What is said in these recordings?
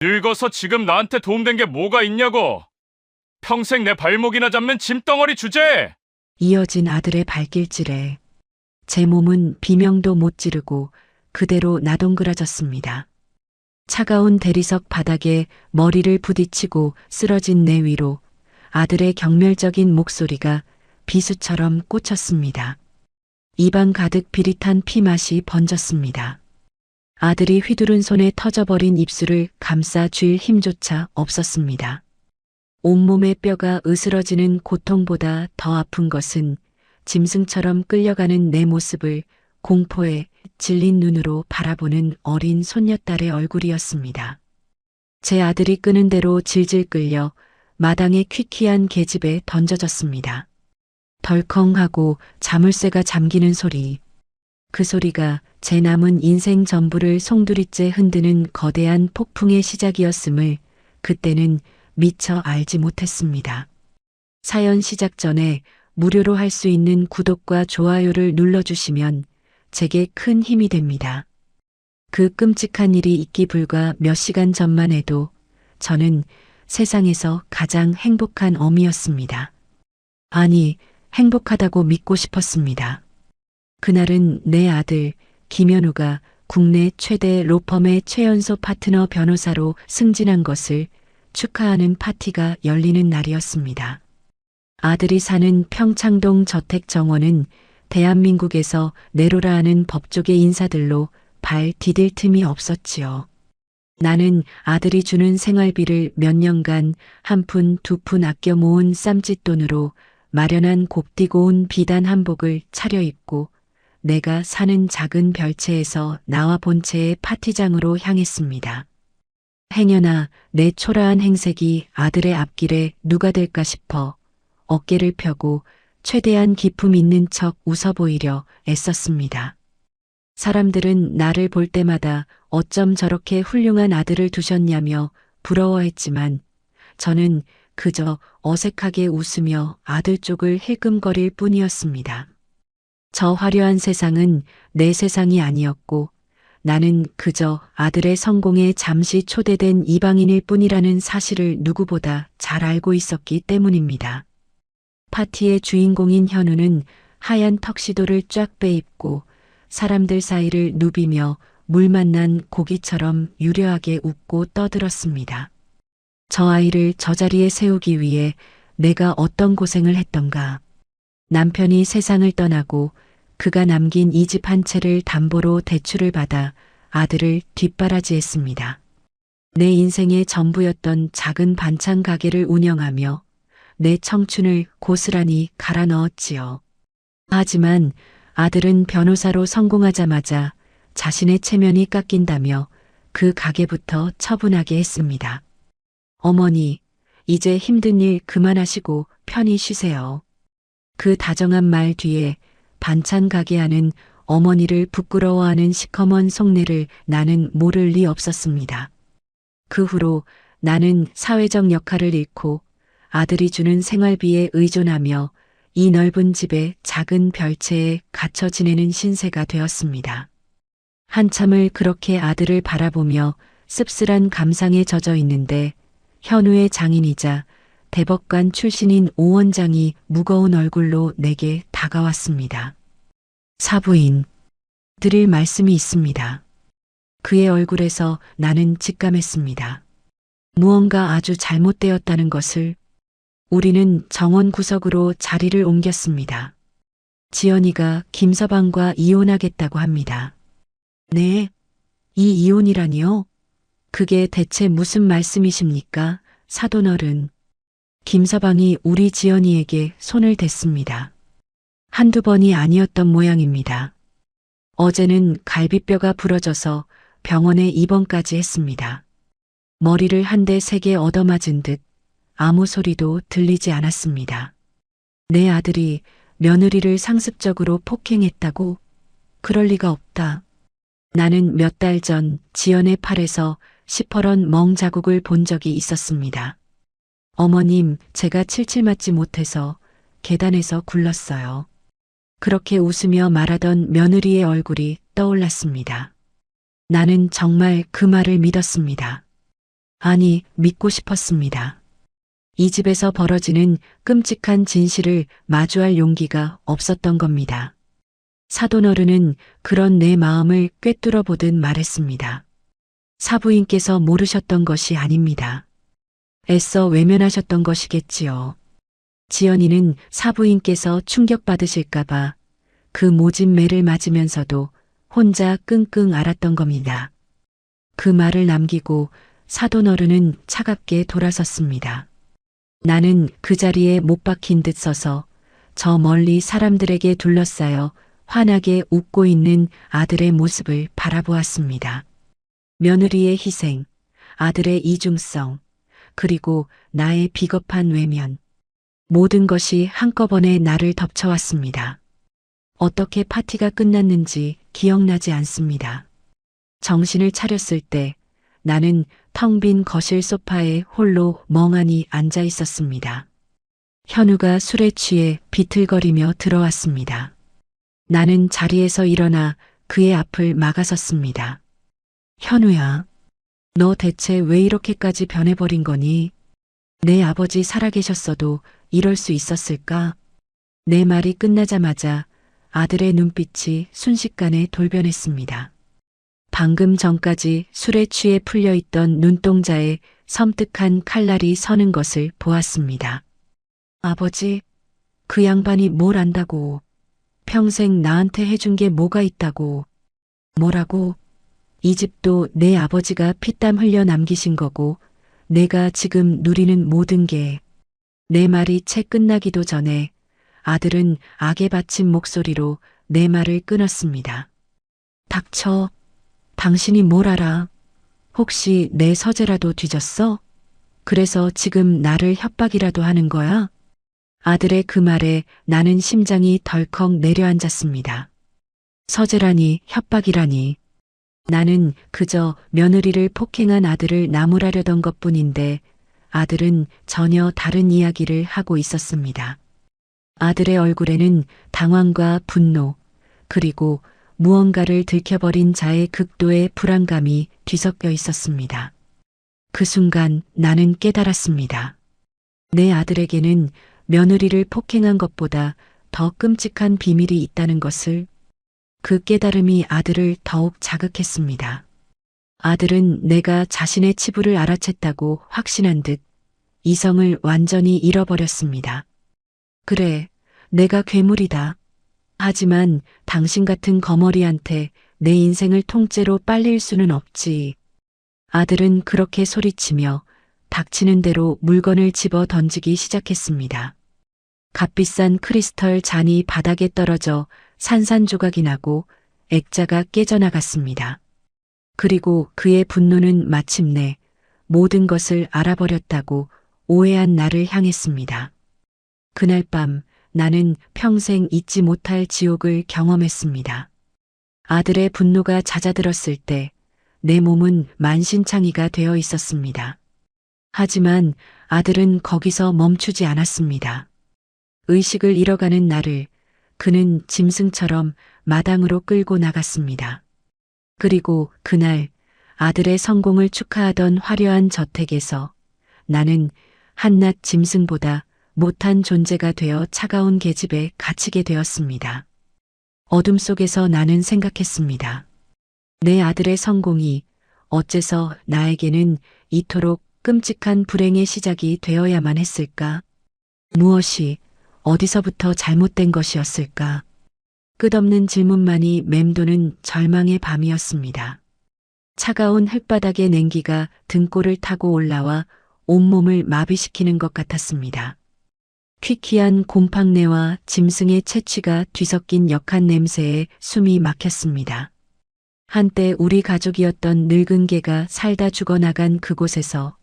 늙어서 지금 나한테 도움된 게 뭐가 있냐고. 평생 내 발목이나 잡는 짐덩어리 주제. 이어진 아들의 발길질에 제 몸은 비명도 못 지르고 그대로 나동그라졌습니다. 차가운 대리석 바닥에 머리를 부딪히고 쓰러진 내 위로 아들의 경멸적인 목소리가 비수처럼 꽂혔습니다. 입안 가득 비릿한 피맛이 번졌습니다. 아들이 휘두른 손에 터져버린 입술을 감싸 쥘 힘조차 없었습니다. 온몸의 뼈가 으스러지는 고통보다 더 아픈 것은 짐승처럼 끌려가는 내 모습을 공포에 질린 눈으로 바라보는 어린 손녀딸의 얼굴이었습니다. 제 아들이 끄는 대로 질질 끌려 마당의 퀴퀴한 계집에 던져졌습니다. 덜컹하고 자물쇠가 잠기는 소리. 그 소리가 제 남은 인생 전부를 송두리째 흔드는 거대한 폭풍의 시작이었음을 그때는 미처 알지 못했습니다. 사연 시작 전에 무료로 할 수 있는 구독과 좋아요를 눌러주시면 제게 큰 힘이 됩니다. 그 끔찍한 일이 있기 불과 몇 시간 전만 해도 저는 세상에서 가장 행복한 어미였습니다. 아니, 행복하다고 믿고 싶었습니다. 그날은 내 아들 김현우가 국내 최대 로펌의 최연소 파트너 변호사로 승진한 것을 축하하는 파티가 열리는 날이었습니다. 아들이 사는 평창동 저택정원은 대한민국에서 내로라 하는 법조계 인사들로 발 디딜 틈이 없었지요. 나는 아들이 주는 생활비를 몇 년간 한 푼 두 푼 아껴 모은 쌈짓돈으로 마련한 곱디고 온 비단 한복을 차려입고 내가 사는 작은 별채에서 나와 본체의 파티장으로 향했습니다. 행여나 내 초라한 행색이 아들의 앞길에 누가 될까 싶어 어깨를 펴고 최대한 기품 있는 척 웃어 보이려 애썼습니다. 사람들은 나를 볼 때마다 어쩜 저렇게 훌륭한 아들을 두셨냐며 부러워했지만 저는 그저 어색하게 웃으며 아들 쪽을 힐끔거릴 뿐이었습니다. 저 화려한 세상은 내 세상이 아니었고 나는 그저 아들의 성공에 잠시 초대된 이방인일 뿐이라는 사실을 누구보다 잘 알고 있었기 때문입니다. 파티의 주인공인 현우는 하얀 턱시도를 쫙 빼입고 사람들 사이를 누비며 물 만난 고기처럼 유려하게 웃고 떠들었습니다. 저 아이를 저 자리에 세우기 위해 내가 어떤 고생을 했던가. 남편이 세상을 떠나고 그가 남긴 이 집 한 채를 담보로 대출을 받아 아들을 뒷바라지했습니다. 내 인생의 전부였던 작은 반찬 가게를 운영하며 내 청춘을 고스란히 갈아 넣었지요. 하지만 아들은 변호사로 성공하자마자 자신의 체면이 깎인다며 그 가게부터 처분하게 했습니다. 어머니, 이제 힘든 일 그만하시고 편히 쉬세요. 그 다정한 말 뒤에 반찬 가게 하는 어머니를 부끄러워하는 시커먼 속내를 나는 모를 리 없었습니다. 그 후로 나는 사회적 역할을 잃고 아들이 주는 생활비에 의존하며 이 넓은 집의 작은 별채에 갇혀 지내는 신세가 되었습니다. 한참을 그렇게 아들을 바라보며 씁쓸한 감상에 젖어 있는데 현우의 장인이자 대법관 출신인 오 원장이 무거운 얼굴로 내게 다가왔습니다. 사부인, 드릴 말씀이 있습니다. 그의 얼굴에서 나는 직감했습니다. 무언가 아주 잘못되었다는 것을. 우리는 정원 구석으로 자리를 옮겼습니다. 지연이가 김서방과 이혼하겠다고 합니다. 네, 이 이혼이라니요? 그게 대체 무슨 말씀이십니까, 사돈어른? 김서방이 우리 지연이에게 손을 댔습니다. 한두 번이 아니었던 모양입니다. 어제는 갈비뼈가 부러져서 병원에 입원까지 했습니다. 머리를 한 대 세게 얻어맞은 듯 아무 소리도 들리지 않았습니다. 내 아들이 며느리를 상습적으로 폭행했다고? 그럴 리가 없다. 나는 몇 달 전 지연의 팔에서 시퍼런 멍 자국을 본 적이 있었습니다. 어머님, 제가 칠칠 맞지 못해서 계단에서 굴렀어요. 그렇게 웃으며 말하던 며느리의 얼굴이 떠올랐습니다. 나는 정말 그 말을 믿었습니다. 아니, 믿고 싶었습니다. 이 집에서 벌어지는 끔찍한 진실을 마주할 용기가 없었던 겁니다. 사돈어른은 그런 내 마음을 꿰뚫어 보듯 말했습니다. 사부인께서 모르셨던 것이 아닙니다. 애써 외면하셨던 것이겠지요. 지연이는 사부인께서 충격받으실까봐 그 모진 매를 맞으면서도 혼자 끙끙 앓았던 겁니다. 그 말을 남기고 사돈어른은 차갑게 돌아섰습니다. 나는 그 자리에 못 박힌 듯 서서 저 멀리 사람들에게 둘러싸여 환하게 웃고 있는 아들의 모습을 바라보았습니다. 며느리의 희생, 아들의 이중성, 그리고 나의 비겁한 외면. 모든 것이 한꺼번에 나를 덮쳐왔습니다. 어떻게 파티가 끝났는지 기억나지 않습니다. 정신을 차렸을 때 나는 텅 빈 거실 소파에 홀로 멍하니 앉아 있었습니다. 현우가 술에 취해 비틀거리며 들어왔습니다. 나는 자리에서 일어나 그의 앞을 막아섰습니다. 현우야, 너 대체 왜 이렇게까지 변해버린 거니? 내 아버지 살아계셨어도 이럴 수 있었을까? 내 말이 끝나자마자 아들의 눈빛이 순식간에 돌변했습니다. 방금 전까지 술에 취해 풀려있던 눈동자에 섬뜩한 칼날이 서는 것을 보았습니다. 아버지, 그 양반이 뭘 안다고? 평생 나한테 해준 게 뭐가 있다고? 뭐라고? 이 집도 내 아버지가 피땀 흘려 남기신 거고 내가 지금 누리는 모든 게. 내 말이 채 끝나기도 전에 아들은 악에 받친 목소리로 내 말을 끊었습니다. 닥쳐. 당신이 뭘 알아? 혹시 내 서재라도 뒤졌어? 그래서 지금 나를 협박이라도 하는 거야? 아들의 그 말에 나는 심장이 덜컥 내려앉았습니다. 서재라니, 협박이라니. 나는 그저 며느리를 폭행한 아들을 나무라려던 것뿐인데 아들은 전혀 다른 이야기를 하고 있었습니다. 아들의 얼굴에는 당황과 분노, 그리고 무언가를 들켜버린 자의 극도의 불안감이 뒤섞여 있었습니다. 그 순간 나는 깨달았습니다. 내 아들에게는 며느리를 폭행한 것보다 더 끔찍한 비밀이 있다는 것을. 그 깨달음이 아들을 더욱 자극했습니다. 아들은 내가 자신의 치부를 알아챘다고 확신한 듯 이성을 완전히 잃어버렸습니다. 그래, 내가 괴물이다. 하지만 당신 같은 거머리한테 내 인생을 통째로 빨릴 수는 없지. 아들은 그렇게 소리치며 닥치는 대로 물건을 집어 던지기 시작했습니다. 값비싼 크리스털 잔이 바닥에 떨어져 산산조각이 나고 액자가 깨져나갔습니다. 그리고 그의 분노는 마침내 모든 것을 알아버렸다고 오해한 나를 향했습니다. 그날 밤 나는 평생 잊지 못할 지옥을 경험했습니다. 아들의 분노가 잦아들었을 때 내 몸은 만신창이가 되어 있었습니다. 하지만 아들은 거기서 멈추지 않았습니다. 의식을 잃어가는 나를 그는 짐승처럼 마당으로 끌고 나갔습니다. 그리고 그날 아들의 성공을 축하하던 화려한 저택에서 나는 한낱 짐승보다 못한 존재가 되어 차가운 계집에 갇히게 되었습니다. 어둠 속에서 나는 생각했습니다. 내 아들의 성공이 어째서 나에게는 이토록 끔찍한 불행의 시작이 되어야만 했을까? 무엇이 어디서부터 잘못된 것이었을까? 끝없는 질문만이 맴도는 절망의 밤이었습니다. 차가운 흙바닥의 냉기가 등골을 타고 올라와 온몸을 마비시키는 것 같았습니다. 퀴퀴한 곰팡내와 짐승의 채취가 뒤섞인 역한 냄새에 숨이 막혔습니다. 한때 우리 가족이었던 늙은 개가 살다 죽어나간 그곳에서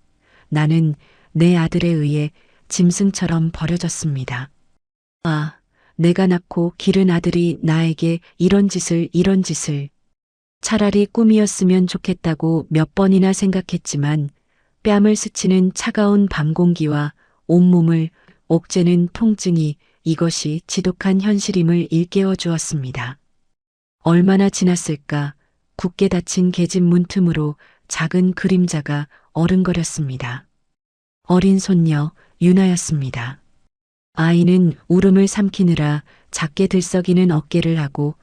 나는 내 아들에 의해 짐승처럼 버려졌습니다. 아, 내가 낳고 기른 아들이 나에게 이런 짓을. 차라리 꿈이었으면 좋겠다고 몇 번이나 생각했지만 뺨을 스치는 차가운 밤 공기와 온몸을 옥죄는 통증이 이것이 지독한 현실임을 일깨워 주었습니다. 얼마나 지났을까? 굳게 닫힌 계집 문틈으로 작은 그림자가 어른거렸습니다. 어린 손녀 유나였습니다. 아이는 울음을 삼키느라 작게 들썩이는 어깨를 하고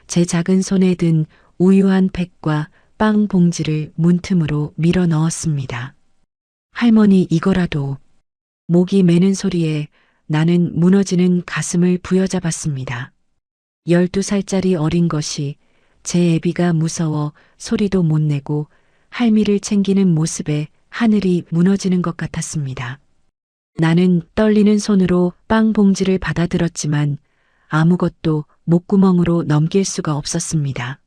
제 작은 손에 든 우유 한 팩과 빵 봉지를 문틈으로 밀어 넣었습니다. 할머니 이거라도. 목이 매는 소리에 나는 무너지는 가슴을 부여잡았습니다. 12살짜리 어린 것이 제 애비가 무서워 소리도 못 내고 할미를 챙기는 모습에 하늘이 무너지는 것 같았습니다. 나는 떨리는 손으로 빵 봉지를 받아들었지만 아무것도 목구멍으로 넘길 수가 없었습니다.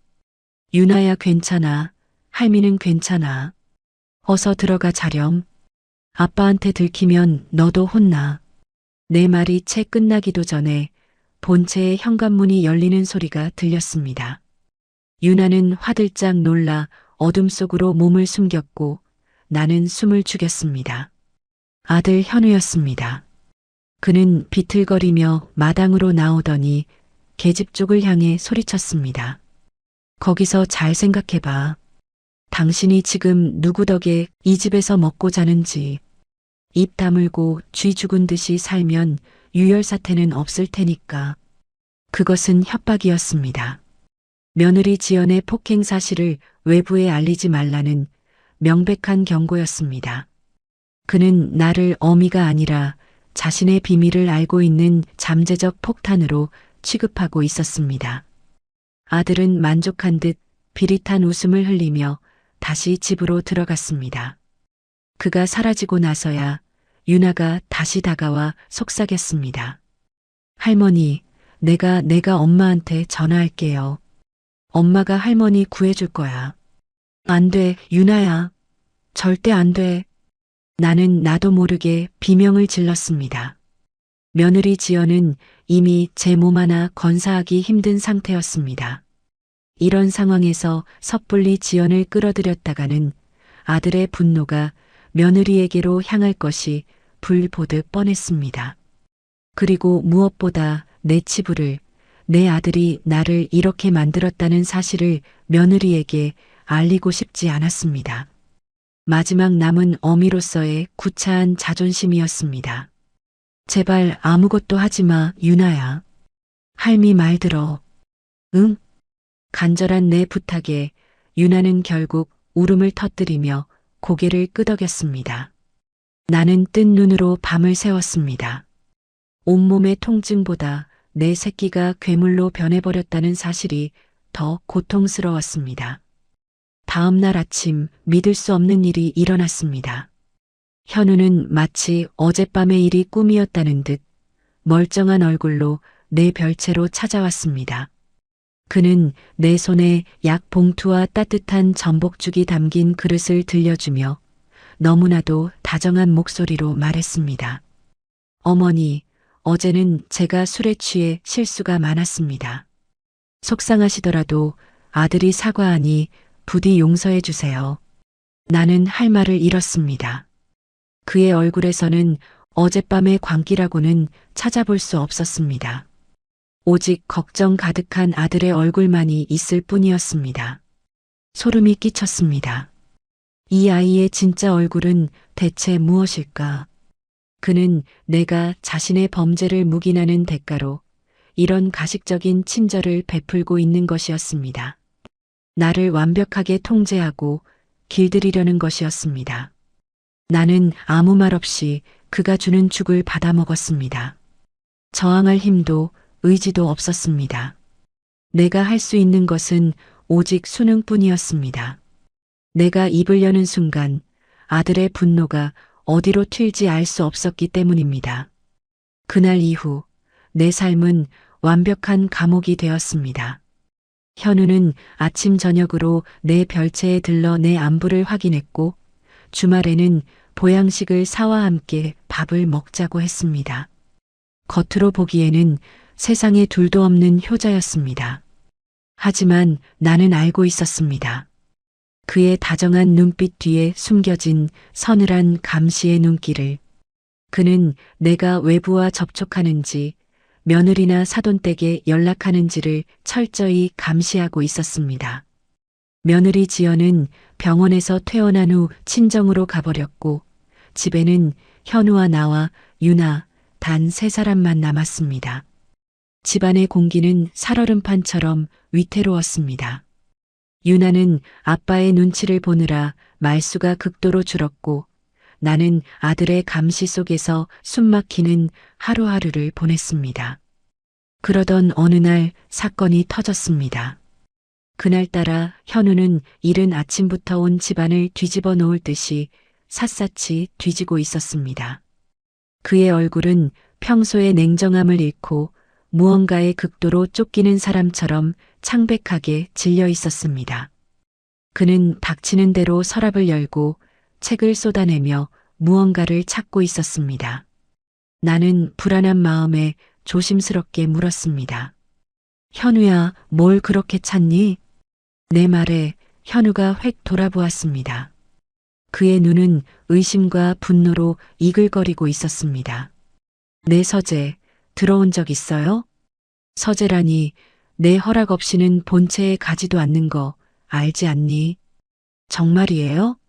유나야 괜찮아. 할미는 괜찮아. 어서 들어가 자렴. 아빠한테 들키면 너도 혼나. 내 말이 채 끝나기도 전에 본체의 현관문이 열리는 소리가 들렸습니다. 유나는 화들짝 놀라 어둠 속으로 몸을 숨겼고 나는 숨을 죽였습니다. 아들 현우였습니다. 그는 비틀거리며 마당으로 나오더니 계집 쪽을 향해 소리쳤습니다. 거기서 잘 생각해봐. 당신이 지금 누구 덕에 이 집에서 먹고 자는지. 입 다물고 쥐 죽은 듯이 살면 유혈사태는 없을 테니까. 그것은 협박이었습니다. 며느리 지연의 폭행 사실을 외부에 알리지 말라는 명백한 경고였습니다. 그는 나를 어미가 아니라 자신의 비밀을 알고 있는 잠재적 폭탄으로 취급하고 있었습니다. 아들은 만족한 듯 비릿한 웃음을 흘리며 다시 집으로 들어갔습니다. 그가 사라지고 나서야 유나가 다시 다가와 속삭였습니다. 할머니, 내가 엄마한테 전화할게요. 엄마가 할머니 구해줄 거야. 안 돼, 유나야. 절대 안 돼. 나는 나도 모르게 비명을 질렀습니다. 며느리 지연은 이미 제 몸 하나 건사하기 힘든 상태였습니다. 이런 상황에서 섣불리 지연을 끌어들였다가는 아들의 분노가 며느리에게로 향할 것이 불보듯 뻔했습니다. 그리고 무엇보다 내 치부를, 내 아들이 나를 이렇게 만들었다는 사실을 며느리에게 알리고 싶지 않았습니다. 마지막 남은 어미로서의 구차한 자존심이었습니다. 제발 아무것도 하지 마, 유나야. 할미 말 들어. 응? 간절한 내 부탁에 유나는 결국 울음을 터뜨리며 고개를 끄덕였습니다. 나는 뜬 눈으로 밤을 새웠습니다. 온몸의 통증보다 내 새끼가 괴물로 변해버렸다는 사실이 더 고통스러웠습니다. 다음 날 아침 믿을 수 없는 일이 일어났습니다. 현우는 마치 어젯밤의 일이 꿈이었다는 듯 멀쩡한 얼굴로 내 별채로 찾아왔습니다. 그는 내 손에 약 봉투와 따뜻한 전복죽이 담긴 그릇을 들려주며 너무나도 다정한 목소리로 말했습니다. 어머니, 어제는 제가 술에 취해 실수가 많았습니다. 속상하시더라도 아들이 사과하니 부디 용서해 주세요. 나는 할 말을 잃었습니다. 그의 얼굴에서는 어젯밤의 광기라고는 찾아볼 수 없었습니다. 오직 걱정 가득한 아들의 얼굴만이 있을 뿐이었습니다. 소름이 끼쳤습니다. 이 아이의 진짜 얼굴은 대체 무엇일까? 그는 내가 자신의 범죄를 묵인하는 대가로 이런 가식적인 친절을 베풀고 있는 것이었습니다. 나를 완벽하게 통제하고 길들이려는 것이었습니다. 나는 아무 말 없이 그가 주는 죽을 받아 먹었습니다. 저항할 힘도 의지도 없었습니다. 내가 할 수 있는 것은 오직 수능뿐이었습니다. 내가 입을 여는 순간 아들의 분노가 어디로 튈지 알 수 없었기 때문입니다. 그날 이후 내 삶은 완벽한 감옥이 되었습니다. 현우는 아침 저녁으로 내 별채에 들러 내 안부를 확인했고 주말에는 보양식을 사와 함께 밥을 먹자고 했습니다. 겉으로 보기에는 세상에 둘도 없는 효자였습니다. 하지만 나는 알고 있었습니다. 그의 다정한 눈빛 뒤에 숨겨진 서늘한 감시의 눈길을. 그는 내가 외부와 접촉하는지 며느리나 사돈댁에 연락하는지를 철저히 감시하고 있었습니다. 며느리 지연은 병원에서 퇴원한 후 친정으로 가버렸고 집에는 현우와 나와 유나 단 3사람만 남았습니다. 집안의 공기는 살얼음판처럼 위태로웠습니다. 유나는 아빠의 눈치를 보느라 말수가 극도로 줄었고 나는 아들의 감시 속에서 숨막히는 하루하루를 보냈습니다. 그러던 어느 날 사건이 터졌습니다. 그날따라 현우는 이른 아침부터 온 집안을 뒤집어 놓을 듯이 샅샅이 뒤지고 있었습니다. 그의 얼굴은 평소의 냉정함을 잃고 무언가에 극도로 쫓기는 사람처럼 창백하게 질려 있었습니다. 그는 닥치는 대로 서랍을 열고 책을 쏟아내며 무언가를 찾고 있었습니다. 나는 불안한 마음에 조심스럽게 물었습니다. 현우야, 뭘 그렇게 찾니? 내 말에 현우가 획 돌아보았습니다. 그의 눈은 의심과 분노로 이글거리고 있었습니다. 내 서재, 들어온 적 있어요? 서재라니, 내 허락 없이는 본체에 가지도 않는 거 알지 않니? 정말이에요?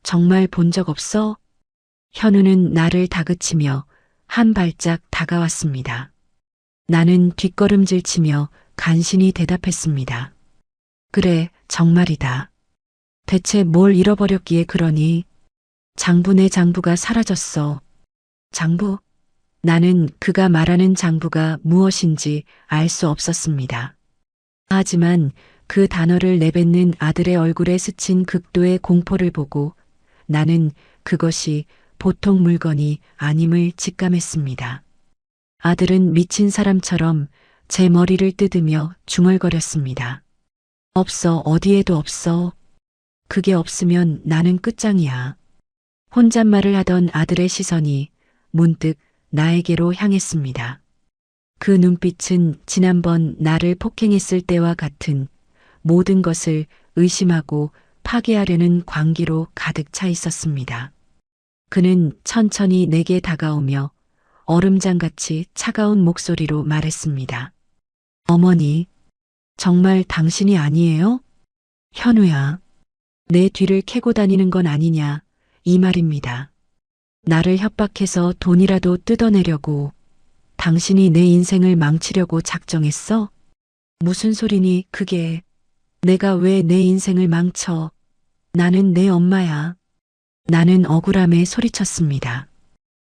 정말 본 적 없어? 현우는 나를 다그치며 한 발짝 다가왔습니다. 나는 뒷걸음질 치며 간신히 대답했습니다. 그래, 정말이다. 대체 뭘 잃어버렸기에 그러니? 장부네 장부가 사라졌어. 장부? 나는 그가 말하는 장부가 무엇인지 알 수 없었습니다. 하지만 그 단어를 내뱉는 아들의 얼굴에 스친 극도의 공포를 보고 나는 그것이 보통 물건이 아님을 직감했습니다. 아들은 미친 사람처럼 제 머리를 뜯으며 중얼거렸습니다. 없어, 어디에도 없어. 그게 없으면 나는 끝장이야. 혼잣말을 하던 아들의 시선이 문득 나에게로 향했습니다. 그 눈빛은 지난번 나를 폭행했을 때와 같은 모든 것을 의심하고 파괴하려는 광기로 가득 차 있었습니다. 그는 천천히 내게 다가오며 얼음장같이 차가운 목소리로 말했습니다. 어머니, 정말 당신이 아니에요? 현우야, 내 뒤를 캐고 다니는 건 아니냐, 이 말입니다. 나를 협박해서 돈이라도 뜯어내려고, 당신이 내 인생을 망치려고 작정했어? 무슨 소리니 그게. 내가 왜 내 인생을 망쳐. 나는 내 엄마야. 나는 억울함에 소리쳤습니다.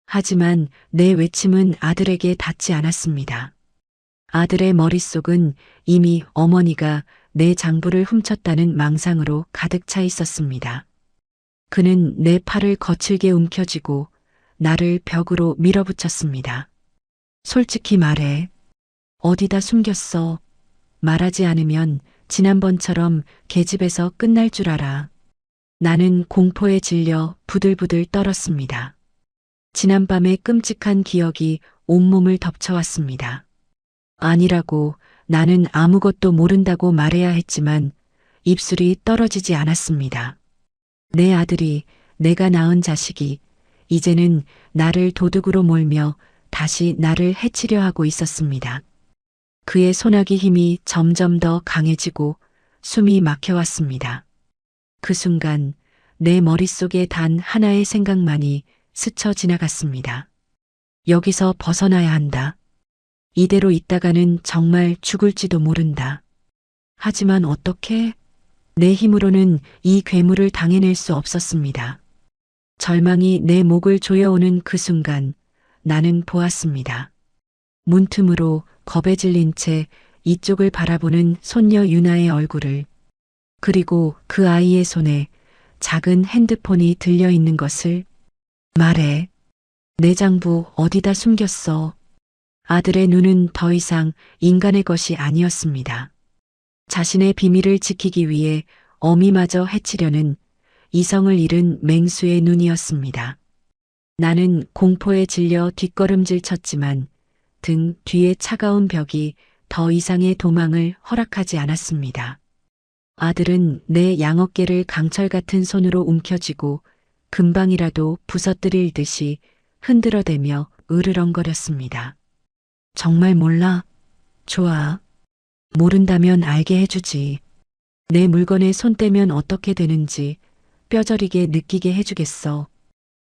하지만 내 외침은 아들에게 닿지 않았습니다. 아들의 머릿속은 이미 어머니가 내 장부를 훔쳤다는 망상으로 가득 차 있었습니다. 그는 내 팔을 거칠게 움켜쥐고 나를 벽으로 밀어붙였습니다. 솔직히 말해. 어디다 숨겼어? 말하지 않으면 지난번처럼 계집에서 끝날 줄 알아. 나는 공포에 질려 부들부들 떨었습니다. 지난밤의 끔찍한 기억이 온몸을 덮쳐왔습니다. 아니라고, 나는 아무것도 모른다고 말해야 했지만 입술이 떨어지지 않았습니다. 내 아들이, 내가 낳은 자식이 이제는 나를 도둑으로 몰며 다시 나를 해치려 하고 있었습니다. 그의 소나기 힘이 점점 더 강해지고 숨이 막혀왔습니다. 그 순간 내 머릿속에 단 하나의 생각만이 스쳐 지나갔습니다. 여기서 벗어나야 한다. 이대로 있다가는 정말 죽을지도 모른다. 하지만 어떻게? 내 힘으로는 이 괴물을 당해낼 수 없었습니다. 절망이 내 목을 조여오는 그 순간 나는 보았습니다. 문틈으로 겁에 질린 채 이쪽을 바라보는 손녀 유나의 얼굴을, 그리고 그 아이의 손에 작은 핸드폰이 들려 있는 것을. 말해. 내 장부 어디다 숨겼어? 아들의 눈은 더 이상 인간의 것이 아니었습니다. 자신의 비밀을 지키기 위해 어미마저 해치려는 이성을 잃은 맹수의 눈이었습니다. 나는 공포에 질려 뒷걸음질 쳤지만 등 뒤의 차가운 벽이 더 이상의 도망을 허락하지 않았습니다. 아들은 내 양어깨를 강철 같은 손으로 움켜쥐고 금방이라도 부서뜨릴 듯이 흔들어대며 으르렁거렸습니다. 정말 몰라? 좋아. 모른다면 알게 해주지. 내 물건에 손 떼면 어떻게 되는지 뼈저리게 느끼게 해주겠어.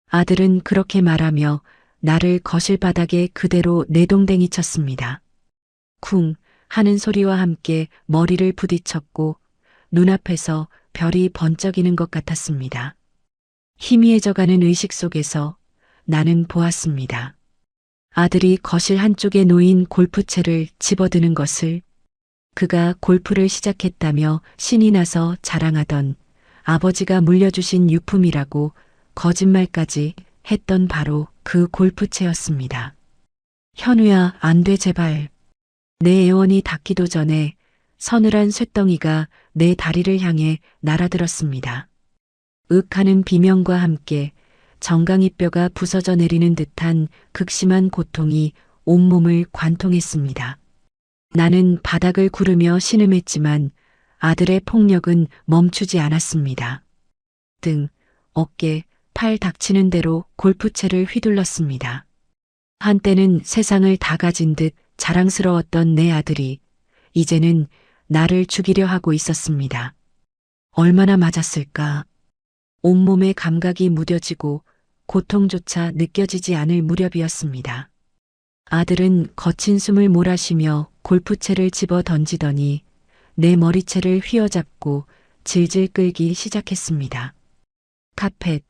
아들은 그렇게 말하며 나를 거실 바닥에 그대로 내동댕이 쳤습니다. 쿵 하는 소리와 함께 머리를 부딪혔고 눈앞에서 별이 번쩍이는 것 같았습니다. 희미해져가는 의식 속에서 나는 보았습니다. 아들이 거실 한쪽에 놓인 골프채를 집어드는 것을, 그가 골프를 시작했다며 신이 나서 자랑하던 아버지가 물려주신 유품이라고 거짓말까지 했던 바로 그 골프채였습니다. 현우야, 안 돼, 제발. 내 애원이 닿기도 전에 서늘한 쇳덩이가 내 다리를 향해 날아들었습니다. 으하는 비명과 함께 정강이뼈가 부서져 내리는 듯한 극심한 고통이 온몸을 관통했습니다. 나는 바닥을 구르며 신음했지만 아들의 폭력은 멈추지 않았습니다. 등, 어깨, 팔 닥치는 대로 골프채를 휘둘렀습니다. 한때는 세상을 다 가진 듯 자랑스러웠던 내 아들이 이제는 나를 죽이려 하고 있었습니다. 얼마나 맞았을까? 온몸에 감각이 무뎌지고 고통조차 느껴지지 않을 무렵이었습니다. 아들은 거친 숨을 몰아쉬며 골프채를 집어 던지더니 내 머리채를 휘어잡고 질질 끌기 시작했습니다. 카펫,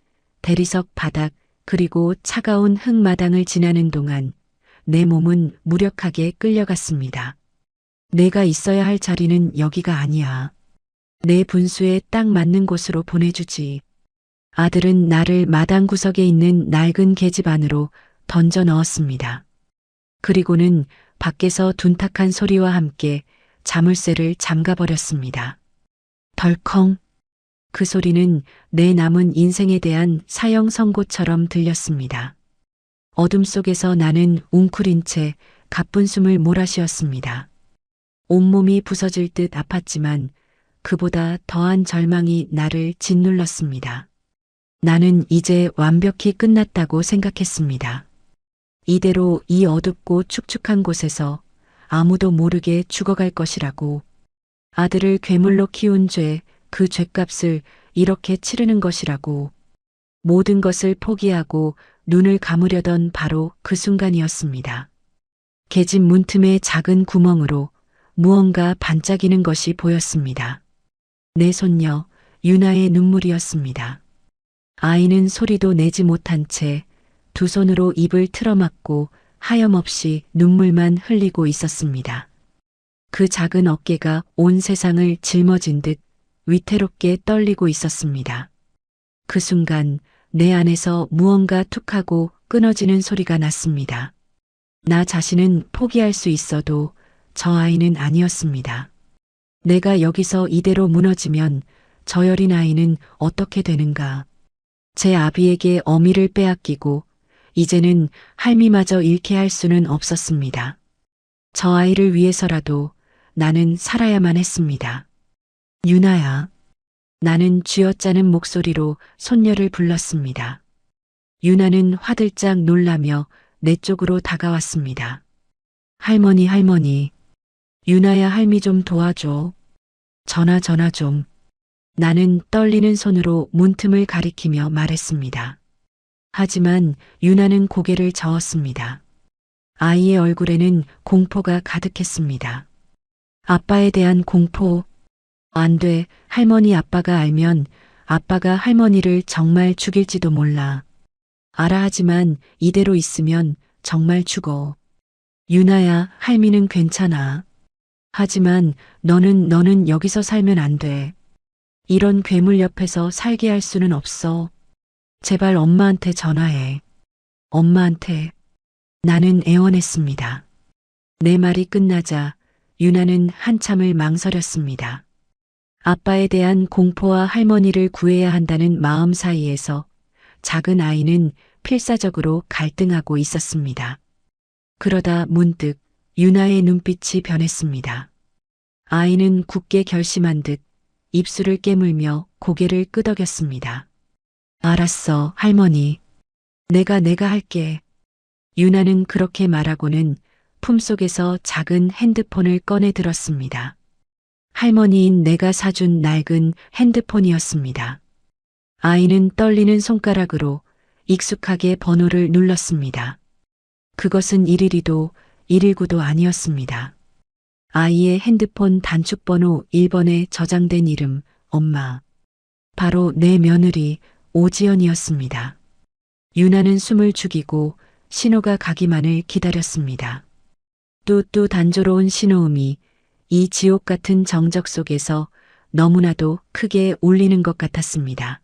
대리석 바닥, 그리고 차가운 흙마당을 지나는 동안 내 몸은 무력하게 끌려갔습니다. 내가 있어야 할 자리는 여기가 아니야. 내 분수에 딱 맞는 곳으로 보내주지. 아들은 나를 마당 구석에 있는 낡은 계집 안으로 던져 넣었습니다. 그리고는 밖에서 둔탁한 소리와 함께 자물쇠를 잠가버렸습니다. 덜컹. 그 소리는 내 남은 인생에 대한 사형 선고처럼 들렸습니다. 어둠 속에서 나는 웅크린 채 가쁜 숨을 몰아쉬었습니다. 온몸이 부서질 듯 아팠지만 그보다 더한 절망이 나를 짓눌렀습니다. 나는 이제 완벽히 끝났다고 생각했습니다. 이대로 이 어둡고 축축한 곳에서 아무도 모르게 죽어갈 것이라고. 아들을 괴물로 키운 죄, 그 죗값을 이렇게 치르는 것이라고. 모든 것을 포기하고 눈을 감으려던 바로 그 순간이었습니다. 계집 문틈의 작은 구멍으로 무언가 반짝이는 것이 보였습니다. 내 손녀 유나의 눈물이었습니다. 아이는 소리도 내지 못한 채 두 손으로 입을 틀어막고 하염없이 눈물만 흘리고 있었습니다. 그 작은 어깨가 온 세상을 짊어진 듯 위태롭게 떨리고 있었습니다. 그 순간 내 안에서 무언가 툭하고 끊어지는 소리가 났습니다. 나 자신은 포기할 수 있어도 저 아이는 아니었습니다. 내가 여기서 이대로 무너지면 저 여린 아이는 어떻게 되는가. 제 아비에게 어미를 빼앗기고 이제는 할미마저 잃게 할 수는 없었습니다. 저 아이를 위해서라도 나는 살아야만 했습니다. 유나야. 나는 쥐어짜는 목소리로 손녀를 불렀습니다. 유나는 화들짝 놀라며 내 쪽으로 다가왔습니다. 할머니, 할머니. 유나야, 할미 좀 도와줘. 전화 좀. 나는 떨리는 손으로 문틈을 가리키며 말했습니다. 하지만 유나는 고개를 저었습니다. 아이의 얼굴에는 공포가 가득했습니다. 아빠에 대한 공포. 안 돼, 할머니. 아빠가 알면 아빠가 할머니를 정말 죽일지도 몰라. 알아. 하지만 이대로 있으면 정말 죽어. 유나야, 할미는 괜찮아. 하지만 너는 여기서 살면 안 돼. 이런 괴물 옆에서 살게 할 수는 없어. 제발 엄마한테 전화해. 엄마한테. 나는 애원했습니다. 내 말이 끝나자 유나는 한참을 망설였습니다. 아빠에 대한 공포와 할머니를 구해야 한다는 마음 사이에서 작은 아이는 필사적으로 갈등하고 있었습니다. 그러다 문득 유나의 눈빛이 변했습니다. 아이는 굳게 결심한 듯 입술을 깨물며 고개를 끄덕였습니다. 알았어, 할머니. 내가 할게. 유나는 그렇게 말하고는 품속에서 작은 핸드폰을 꺼내 들었습니다. 할머니인 내가 사준 낡은 핸드폰이었습니다. 아이는 떨리는 손가락으로 익숙하게 번호를 눌렀습니다. 그것은 112도 119도 아니었습니다. 아이의 핸드폰 단축번호 1번에 저장된 이름, 엄마. 바로 내 며느리 오지연이었습니다. 유나는 숨을 죽이고 신호가 가기만을 기다렸습니다. 뚜뚜 단조로운 신호음이 이 지옥 같은 정적 속에서 너무나도 크게 울리는 것 같았습니다.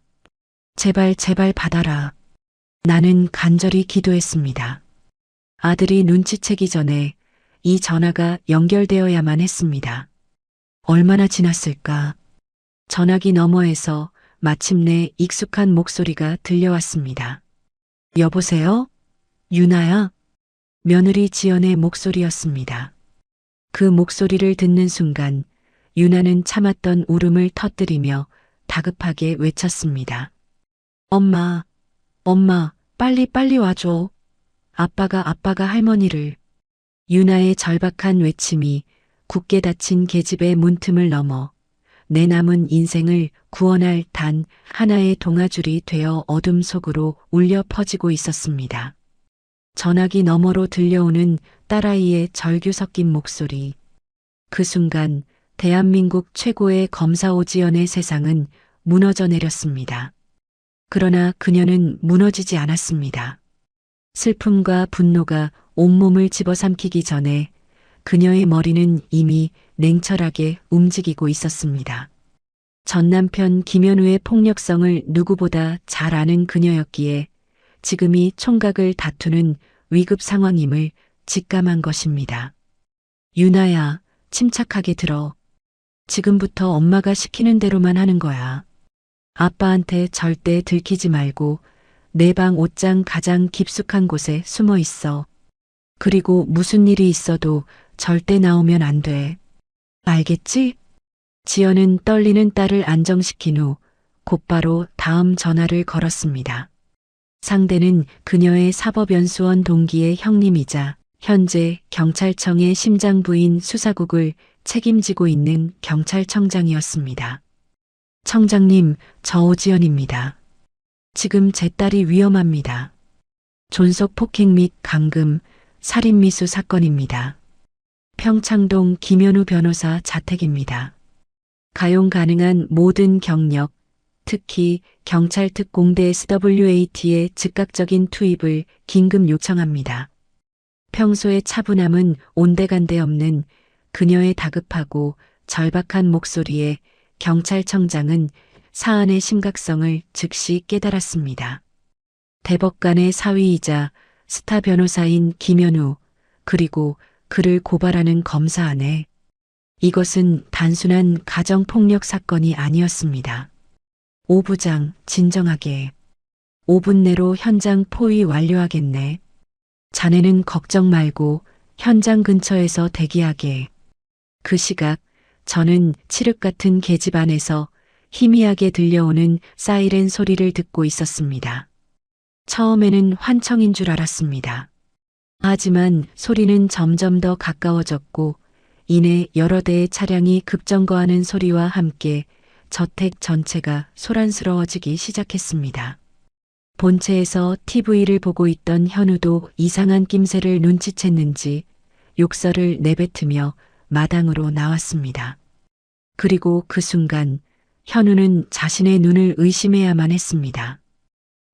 제발 제발 받아라. 나는 간절히 기도했습니다. 아들이 눈치채기 전에 이 전화가 연결되어야만 했습니다. 얼마나 지났을까? 전화기 너머에서 마침내 익숙한 목소리가 들려왔습니다. 여보세요? 유나야? 며느리 지연의 목소리였습니다. 그 목소리를 듣는 순간 유나는 참았던 울음을 터뜨리며 다급하게 외쳤습니다. 엄마, 엄마, 빨리 와줘. 아빠가 할머니를. 유나의 절박한 외침이 굳게 닫힌 계집의 문틈을 넘어 내 남은 인생을 구원할 단 하나의 동아줄이 되어 어둠 속으로 울려 퍼지고 있었습니다. 전화기 너머로 들려오는 딸아이의 절규 섞인 목소리. 그 순간 대한민국 최고의 검사 오지연의 세상은 무너져 내렸습니다. 그러나 그녀는 무너지지 않았습니다. 슬픔과 분노가 온몸을 집어삼키기 전에 그녀의 머리는 이미 냉철하게 움직이고 있었습니다. 전 남편 김현우의 폭력성을 누구보다 잘 아는 그녀였기에 지금이 총각을 다투는 위급 상황임을 직감한 것입니다. 유나야, 침착하게 들어. 지금부터 엄마가 시키는 대로만 하는 거야. 아빠한테 절대 들키지 말고 내 방 옷장 가장 깊숙한 곳에 숨어 있어. 그리고 무슨 일이 있어도 절대 나오면 안 돼. 알겠지? 지연은 떨리는 딸을 안정시킨 후 곧바로 다음 전화를 걸었습니다. 상대는 그녀의 사법연수원 동기의 형님이자 현재 경찰청의 심장부인 수사국을 책임지고 있는 경찰청장이었습니다. 청장님, 저 오지연입니다. 지금 제 딸이 위험합니다. 존속 폭행 및 감금, 살인미수 사건입니다. 평창동 김현우 변호사 자택입니다. 가용 가능한 모든 경력, 특히 경찰특공대 SWAT의 즉각적인 투입을 긴급 요청합니다. 평소의 차분함은 온데간데 없는 그녀의 다급하고 절박한 목소리에 경찰청장은 사안의 심각성을 즉시 깨달았습니다. 대법관의 사위이자 스타 변호사인 김현우, 그리고 그를 고발하는 검사 안에 이것은 단순한 가정폭력 사건이 아니었습니다. 오 부장, 진정하게. 5분 내로 현장 포위 완료하겠네. 자네는 걱정 말고 현장 근처에서 대기하게. 그 시각 저는 칠흑 같은 계집 안에서 희미하게 들려오는 사이렌 소리를 듣고 있었습니다. 처음에는 환청인 줄 알았습니다. 하지만 소리는 점점 더 가까워졌고 이내 여러 대의 차량이 급정거하는 소리와 함께 저택 전체가 소란스러워지기 시작했습니다. 본체에서 TV를 보고 있던 현우도 이상한 낌새를 눈치챘는지 욕설을 내뱉으며 마당으로 나왔습니다. 그리고 그 순간 현우는 자신의 눈을 의심해야만 했습니다.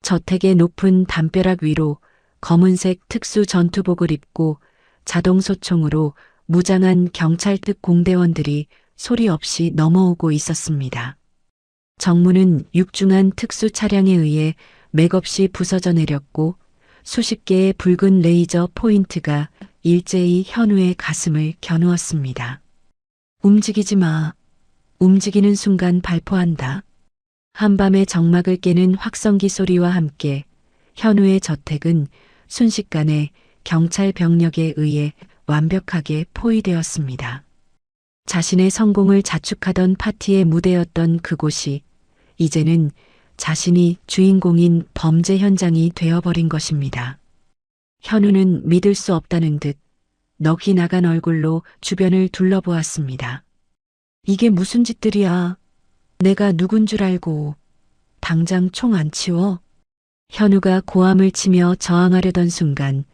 저택의 높은 담벼락 위로 검은색 특수 전투복을 입고 자동소총으로 무장한 경찰특 공대원들이 소리 없이 넘어오고 있었습니다. 정문은 육중한 특수 차량에 의해 맥없이 부서져 내렸고 수십 개의 붉은 레이저 포인트가 일제히 현우의 가슴을 겨누었습니다. 움직이지 마. 움직이는 순간 발포한다. 한밤의 정막을 깨는 확성기 소리와 함께 현우의 저택은 순식간에 경찰 병력에 의해 완벽하게 포위되었습니다. 자신의 성공을 자축하던 파티의 무대였던 그곳이 이제는 자신이 주인공인 범죄 현장이 되어버린 것입니다. 현우는 믿을 수 없다는 듯 넋이 나간 얼굴로 주변을 둘러보았습니다. 이게 무슨 짓들이야. 내가 누군 줄 알고. 당장 총 안 치워. 현우가 고함을 치며 저항하려던 순간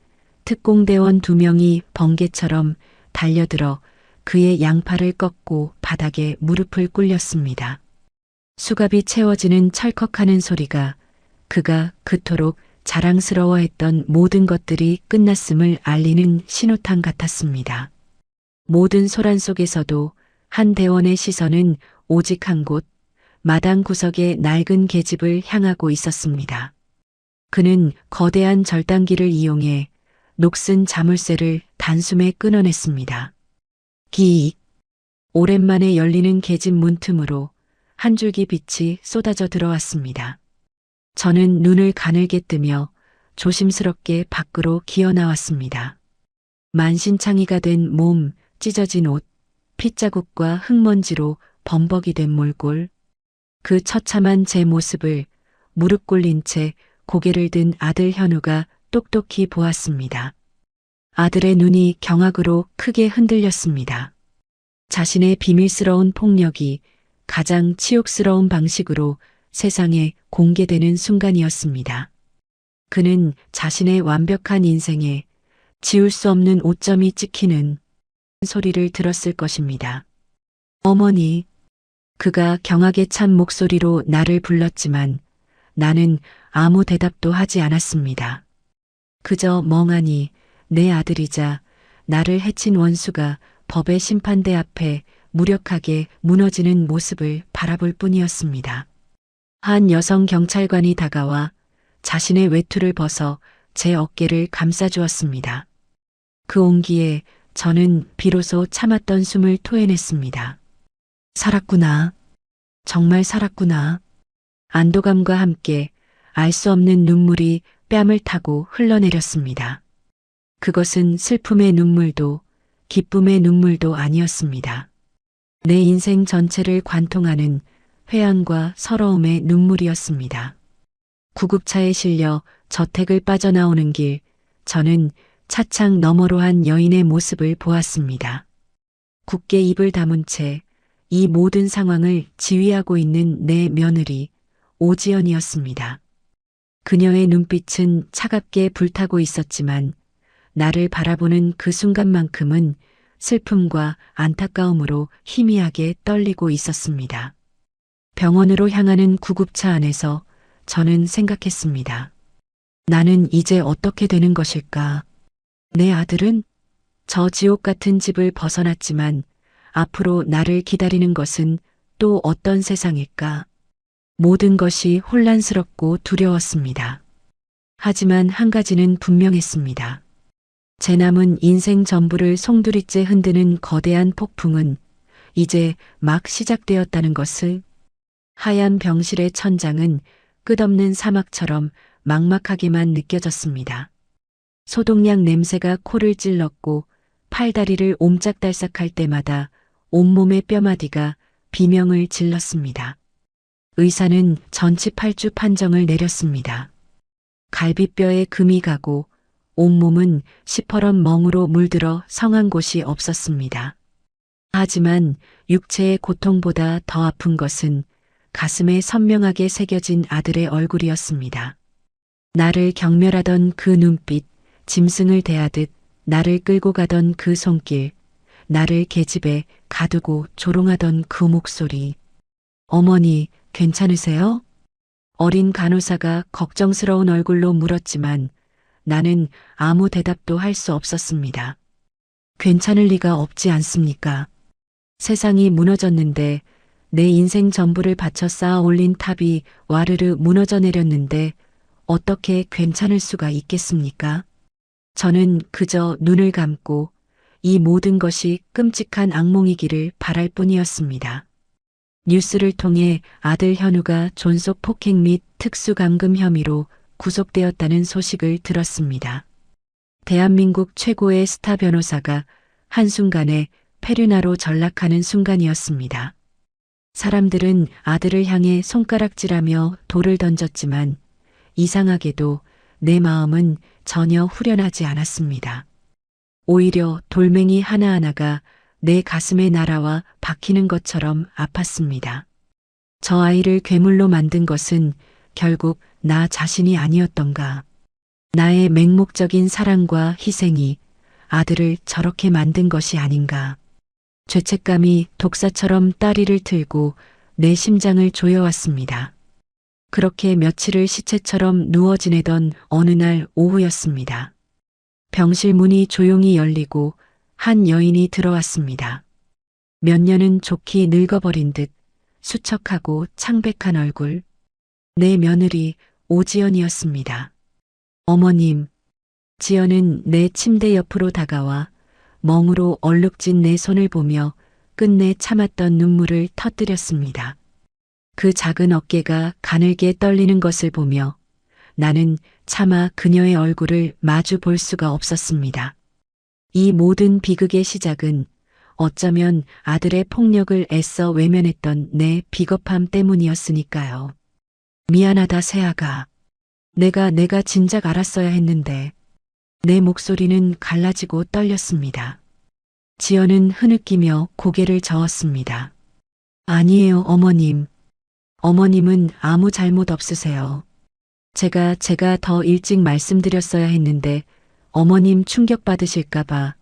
특공대원 2명이 번개처럼 달려들어 그의 양팔을 꺾고 바닥에 무릎을 꿇렸습니다. 수갑이 채워지는 철컥하는 소리가 그가 그토록 자랑스러워했던 모든 것들이 끝났음을 알리는 신호탄 같았습니다. 모든 소란 속에서도 한 대원의 시선은 오직 한 곳, 마당 구석의 낡은 계집을 향하고 있었습니다. 그는 거대한 절단기를 이용해 녹슨 자물쇠를 단숨에 끊어냈습니다. 기익. 오랜만에 열리는 계집 문틈으로 한 줄기 빛이 쏟아져 들어왔습니다. 저는 눈을 가늘게 뜨며 조심스럽게 밖으로 기어 나왔습니다. 만신창이가 된 몸, 찢어진 옷, 핏자국과 흙먼지로 범벅이 된 몰골. 그 처참한 제 모습을 무릎 꿇린 채 고개를 든 아들 현우가 똑똑히 보았습니다. 아들의 눈이 경악으로 크게 흔들렸습니다. 자신의 비밀스러운 폭력이 가장 치욕스러운 방식으로 세상에 공개되는 순간이었습니다. 그는 자신의 완벽한 인생에 지울 수 없는 오점이 찍히는 소리를 들었을 것입니다. 어머니. 그가 경악에 찬 목소리로 나를 불렀지만 나는 아무 대답도 하지 않았습니다. 그저 멍하니 내 아들이자 나를 해친 원수가 법의 심판대 앞에 무력하게 무너지는 모습을 바라볼 뿐이었습니다. 한 여성 경찰관이 다가와 자신의 외투를 벗어 제 어깨를 감싸주었습니다. 그 온기에 저는 비로소 참았던 숨을 토해냈습니다. 살았구나. 정말 살았구나. 안도감과 함께 알 수 없는 눈물이 뺨을 타고 흘러내렸습니다. 그것은 슬픔의 눈물도 기쁨의 눈물도 아니었습니다. 내 인생 전체를 관통하는 회한과 서러움의 눈물이었습니다. 구급차에 실려 저택을 빠져나오는 길, 저는 차창 너머로 한 여인의 모습을 보았습니다. 굳게 입을 다문 채 이 모든 상황을 지휘하고 있는 내 며느리 오지연이었습니다. 그녀의 눈빛은 차갑게 불타고 있었지만 나를 바라보는 그 순간만큼은 슬픔과 안타까움으로 희미하게 떨리고 있었습니다. 병원으로 향하는 구급차 안에서 저는 생각했습니다. 나는 이제 어떻게 되는 것일까? 내 아들은 저 지옥 같은 집을 벗어났지만 앞으로 나를 기다리는 것은 또 어떤 세상일까? 모든 것이 혼란스럽고 두려웠습니다. 하지만 한 가지는 분명했습니다. 제 남은 인생 전부를 송두리째 흔드는 거대한 폭풍은 이제 막 시작되었다는 것을. 하얀 병실의 천장은 끝없는 사막처럼 막막하게만 느껴졌습니다. 소독약 냄새가 코를 찔렀고 팔다리를 옴짝달싹할 때마다 온몸의 뼈마디가 비명을 질렀습니다. 의사는 전치 8주 판정을 내렸습니다. 갈비뼈에 금이 가고 온몸은 시퍼런 멍으로 물들어 성한 곳이 없었습니다. 하지만 육체의 고통보다 더 아픈 것은 가슴에 선명하게 새겨진 아들의 얼굴이었습니다. 나를 경멸하던 그 눈빛, 짐승을 대하듯 나를 끌고 가던 그 손길, 나를 계집에 가두고 조롱하던 그 목소리. 어머니, 괜찮으세요? 어린 간호사가 걱정스러운 얼굴로 물었지만 나는 아무 대답도 할 수 없었습니다. 괜찮을 리가 없지 않습니까? 세상이 무너졌는데 내 인생 전부를 바쳐 쌓아 올린 탑이 와르르 무너져 내렸는데 어떻게 괜찮을 수가 있겠습니까? 저는 그저 눈을 감고 이 모든 것이 끔찍한 악몽이기를 바랄 뿐이었습니다. 뉴스를 통해 아들 현우가 존속 폭행 및 특수감금 혐의로 구속되었다는 소식을 들었습니다. 대한민국 최고의 스타 변호사가 한순간에 페르나로 전락하는 순간이었습니다. 사람들은 아들을 향해 손가락질하며 돌을 던졌지만 이상하게도 내 마음은 전혀 후련하지 않았습니다. 오히려 돌멩이 하나하나가 내 가슴에 날아와 박히는 것처럼 아팠습니다. 저 아이를 괴물로 만든 것은 결국 나 자신이 아니었던가. 나의 맹목적인 사랑과 희생이 아들을 저렇게 만든 것이 아닌가. 죄책감이 독사처럼 다리를 틀고 내 심장을 조여왔습니다. 그렇게 며칠을 시체처럼 누워 지내던 어느 날 오후였습니다. 병실 문이 조용히 열리고 한 여인이 들어왔습니다. 몇 년은 좋게 늙어버린 듯 수척하고 창백한 얼굴. 내 며느리 오지연이었습니다. 어머님. 지연은 내 침대 옆으로 다가와 멍으로 얼룩진 내 손을 보며 끝내 참았던 눈물을 터뜨렸습니다. 그 작은 어깨가 가늘게 떨리는 것을 보며 나는 차마 그녀의 얼굴을 마주 볼 수가 없었습니다. 이 모든 비극의 시작은 어쩌면 아들의 폭력을 애써 외면했던 내 비겁함 때문이었으니까요. 미안하다 세아가. 내가 진작 알았어야 했는데. 내 목소리는 갈라지고 떨렸습니다. 지연은 흐느끼며 고개를 저었습니다. 아니에요, 어머님. 어머님은 아무 잘못 없으세요. 제가 더 일찍 말씀드렸어야 했는데 어머님 충격받으실까봐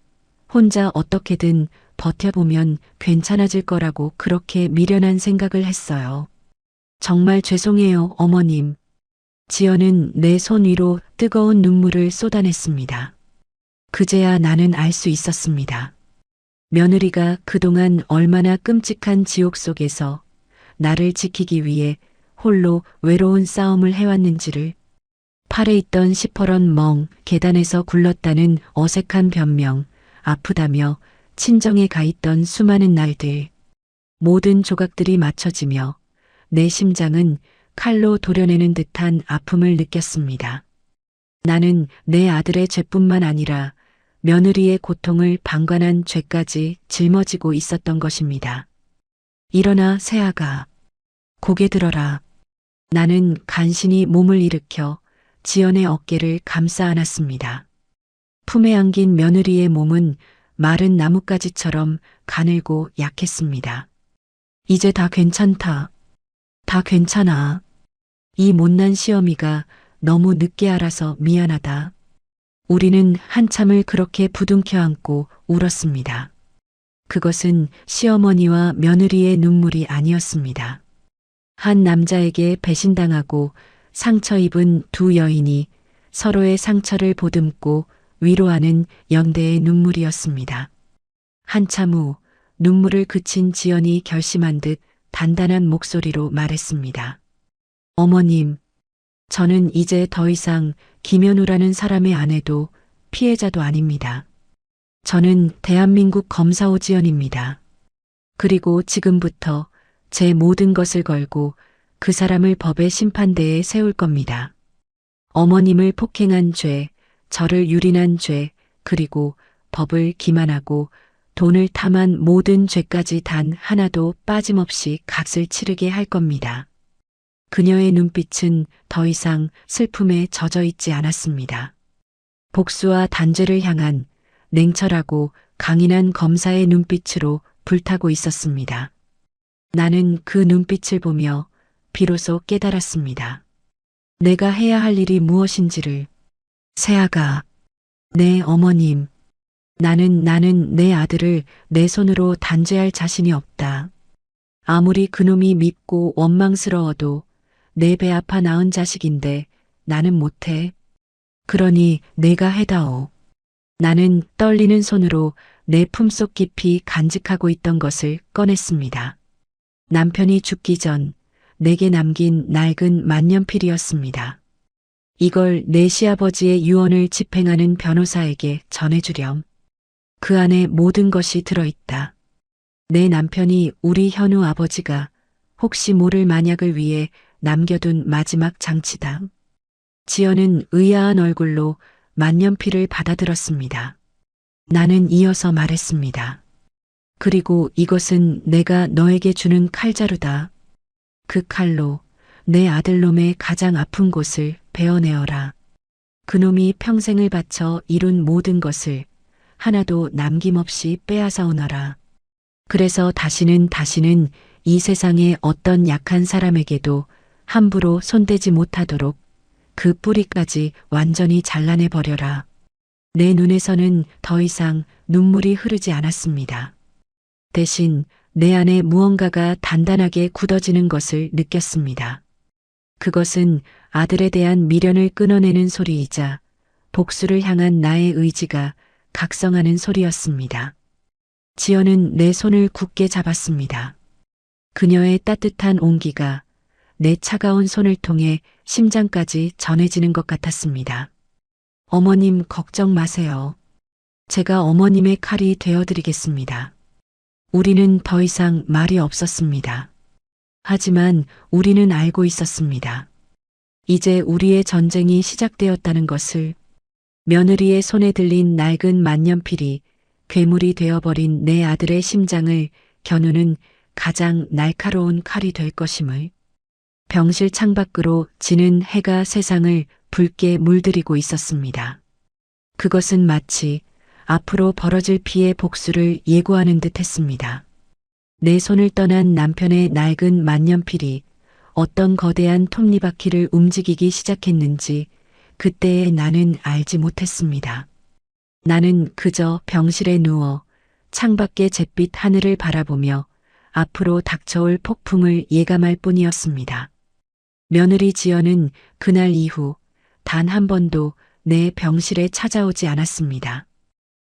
혼자 어떻게든 버텨보면 괜찮아질 거라고 그렇게 미련한 생각을 했어요. 정말 죄송해요, 어머님. 지연은 내 손 위로 뜨거운 눈물을 쏟아냈습니다. 그제야 나는 알 수 있었습니다. 며느리가 그동안 얼마나 끔찍한 지옥 속에서 나를 지키기 위해 홀로 외로운 싸움을 해왔는지를. 팔에 있던 시퍼런 멍, 계단에서 굴렀다는 어색한 변명, 아프다며 친정에 가 있던 수많은 날들. 모든 조각들이 맞춰지며 내 심장은 칼로 도려내는 듯한 아픔을 느꼈습니다. 나는 내 아들의 죄뿐만 아니라 며느리의 고통을 방관한 죄까지 짊어지고 있었던 것입니다. 일어나 세아가. 고개 들어라. 나는 간신히 몸을 일으켜 지연의 어깨를 감싸 안았습니다. 품에 안긴 며느리의 몸은 마른 나뭇가지처럼 가늘고 약했습니다. 이제 다 괜찮다. 다 괜찮아. 이 못난 시어미가 너무 늦게 알아서 미안하다. 우리는 한참을 그렇게 부둥켜 안고 울었습니다. 그것은 시어머니와 며느리의 눈물이 아니었습니다. 한 남자에게 배신당하고 상처 입은 두 여인이 서로의 상처를 보듬고 위로하는 연대의 눈물이었습니다. 한참 후 눈물을 그친 지연이 결심한 듯 단단한 목소리로 말했습니다. 어머님, 저는 이제 더 이상 김연우라는 사람의 아내도 피해자도 아닙니다. 저는 대한민국 검사 오지연입니다. 그리고 지금부터 제 모든 것을 걸고 그 사람을 법의 심판대에 세울 겁니다. 어머님을 폭행한 죄, 저를 유린한 죄, 그리고 법을 기만하고 돈을 탐한 모든 죄까지 단 하나도 빠짐없이 값을 치르게 할 겁니다. 그녀의 눈빛은 더 이상 슬픔에 젖어 있지 않았습니다. 복수와 단죄를 향한 냉철하고 강인한 검사의 눈빛으로 불타고 있었습니다. 나는 그 눈빛을 보며 비로소 깨달았습니다. 내가 해야 할 일이 무엇인지를. 세아가. 네, 어머님. 나는 내 아들을 내 손으로 단죄할 자신이 없다. 아무리 그놈이 밉고 원망스러워도 내 배 아파 낳은 자식인데 나는 못해. 그러니 내가 해다오. 나는 떨리는 손으로 내 품속 깊이 간직하고 있던 것을 꺼냈습니다. 남편이 죽기 전 내게 남긴 낡은 만년필이었습니다. 이걸 내 시아버지의 유언을 집행하는 변호사에게 전해주렴. 그 안에 모든 것이 들어있다. 내 남편이 우리 현우 아버지가 혹시 모를 만약을 위해 남겨둔 마지막 장치다. 지연은 의아한 얼굴로 만년필을 받아들었습니다. 나는 이어서 말했습니다. 그리고 이것은 내가 너에게 주는 칼자루다. 그 칼로 내 아들놈의 가장 아픈 곳을 베어내어라. 그놈이 평생을 바쳐 이룬 모든 것을 하나도 남김없이 빼앗아 오너라. 그래서 다시는 이 세상의 어떤 약한 사람에게도 함부로 손대지 못하도록 그 뿌리까지 완전히 잘라내 버려라. 내 눈에서는 더 이상 눈물이 흐르지 않았습니다. 대신 내 안에 무언가가 단단하게 굳어지는 것을 느꼈습니다. 그것은 아들에 대한 미련을 끊어내는 소리이자 복수를 향한 나의 의지가 각성하는 소리였습니다. 지연은 내 손을 굳게 잡았습니다. 그녀의 따뜻한 온기가 내 차가운 손을 통해 심장까지 전해지는 것 같았습니다. 어머님 걱정 마세요. 제가 어머님의 칼이 되어드리겠습니다. 우리는 더 이상 말이 없었습니다. 하지만 우리는 알고 있었습니다. 이제 우리의 전쟁이 시작되었다는 것을. 며느리의 손에 들린 낡은 만년필이 괴물이 되어버린 내 아들의 심장을 겨누는 가장 날카로운 칼이 될 것임을. 병실 창밖으로 지는 해가 세상을 붉게 물들이고 있었습니다. 그것은 마치 앞으로 벌어질 피의 복수를 예고하는 듯 했습니다. 내 손을 떠난 남편의 낡은 만년필이 어떤 거대한 톱니바퀴를 움직이기 시작했는지 그때의 나는 알지 못했습니다. 나는 그저 병실에 누워 창밖의 잿빛 하늘을 바라보며 앞으로 닥쳐올 폭풍을 예감할 뿐이었습니다. 며느리 지연은 그날 이후 단 한 번도 내 병실에 찾아오지 않았습니다.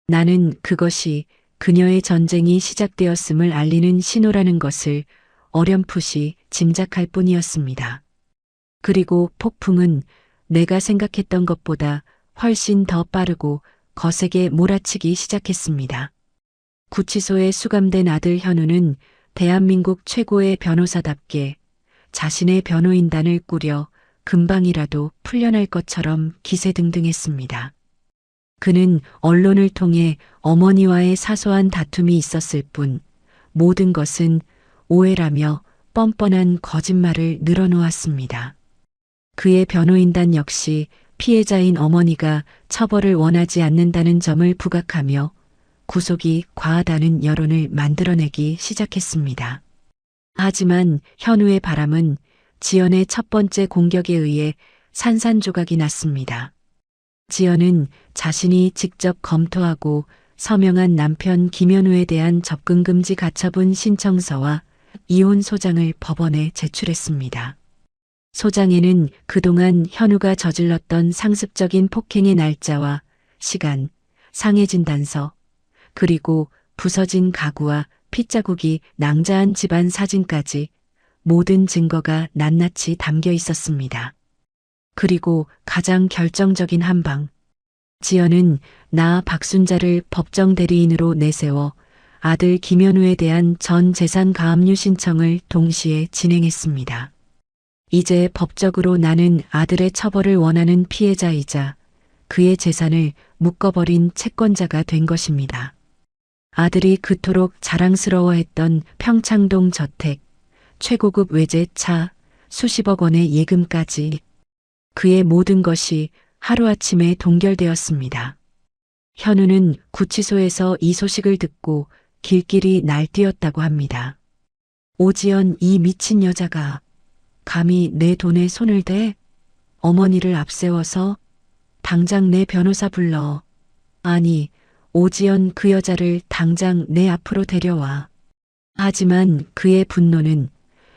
나는 그것이 그녀의 전쟁이 시작되었음을 알리는 신호라는 것을 어렴풋이 짐작할 뿐이었습니다. 그리고 폭풍은 내가 생각했던 것보다 훨씬 더 빠르고 거세게 몰아치기 시작했습니다. 구치소에 수감된 아들 현우는 대한민국 최고의 변호사답게 자신의 변호인단을 꾸려 금방이라도 풀려날 것처럼 기세등등했습니다. 그는 언론을 통해 어머니와의 사소한 다툼이 있었을 뿐 모든 것은 오해라며 뻔뻔한 거짓말을 늘어놓았습니다. 그의 변호인단 역시 피해자인 어머니가 처벌을 원하지 않는다는 점을 부각하며 구속이 과하다는 여론을 만들어내기 시작했습니다. 하지만 현우의 바람은 지연의 첫 번째 공격에 의해 산산조각이 났습니다. 지연은 자신이 직접 검토하고 서명한 남편 김현우에 대한 접근금지 가처분 신청서와 이혼 소장을 법원에 제출했습니다. 소장에는 그동안 현우가 저질렀던 상습적인 폭행의 날짜와 시간, 상해진단서, 그리고 부서진 가구와 핏자국이 낭자한 집안 사진까지 모든 증거가 낱낱이 담겨 있었습니다. 그리고 가장 결정적인 한 방. 지연은 나 박순자를 법정 대리인으로 내세워 아들 김현우에 대한 전 재산 가압류 신청을 동시에 진행했습니다. 이제 법적으로 나는 아들의 처벌을 원하는 피해자이자 그의 재산을 묶어버린 채권자가 된 것입니다. 아들이 그토록 자랑스러워했던 평창동 저택, 최고급 외제차, 수십억 원의 예금까지 그의 모든 것이 하루아침에 동결되었습니다. 현우는 구치소에서 이 소식을 듣고 길길이 날뛰었다고 합니다. 오지연, 이 미친 여자가 감히 내 돈에 손을 대? 어머니를 앞세워서 당장 내 변호사 불러. 아니, 오지연, 그 여자를 당장 내 앞으로 데려와. 하지만 그의 분노는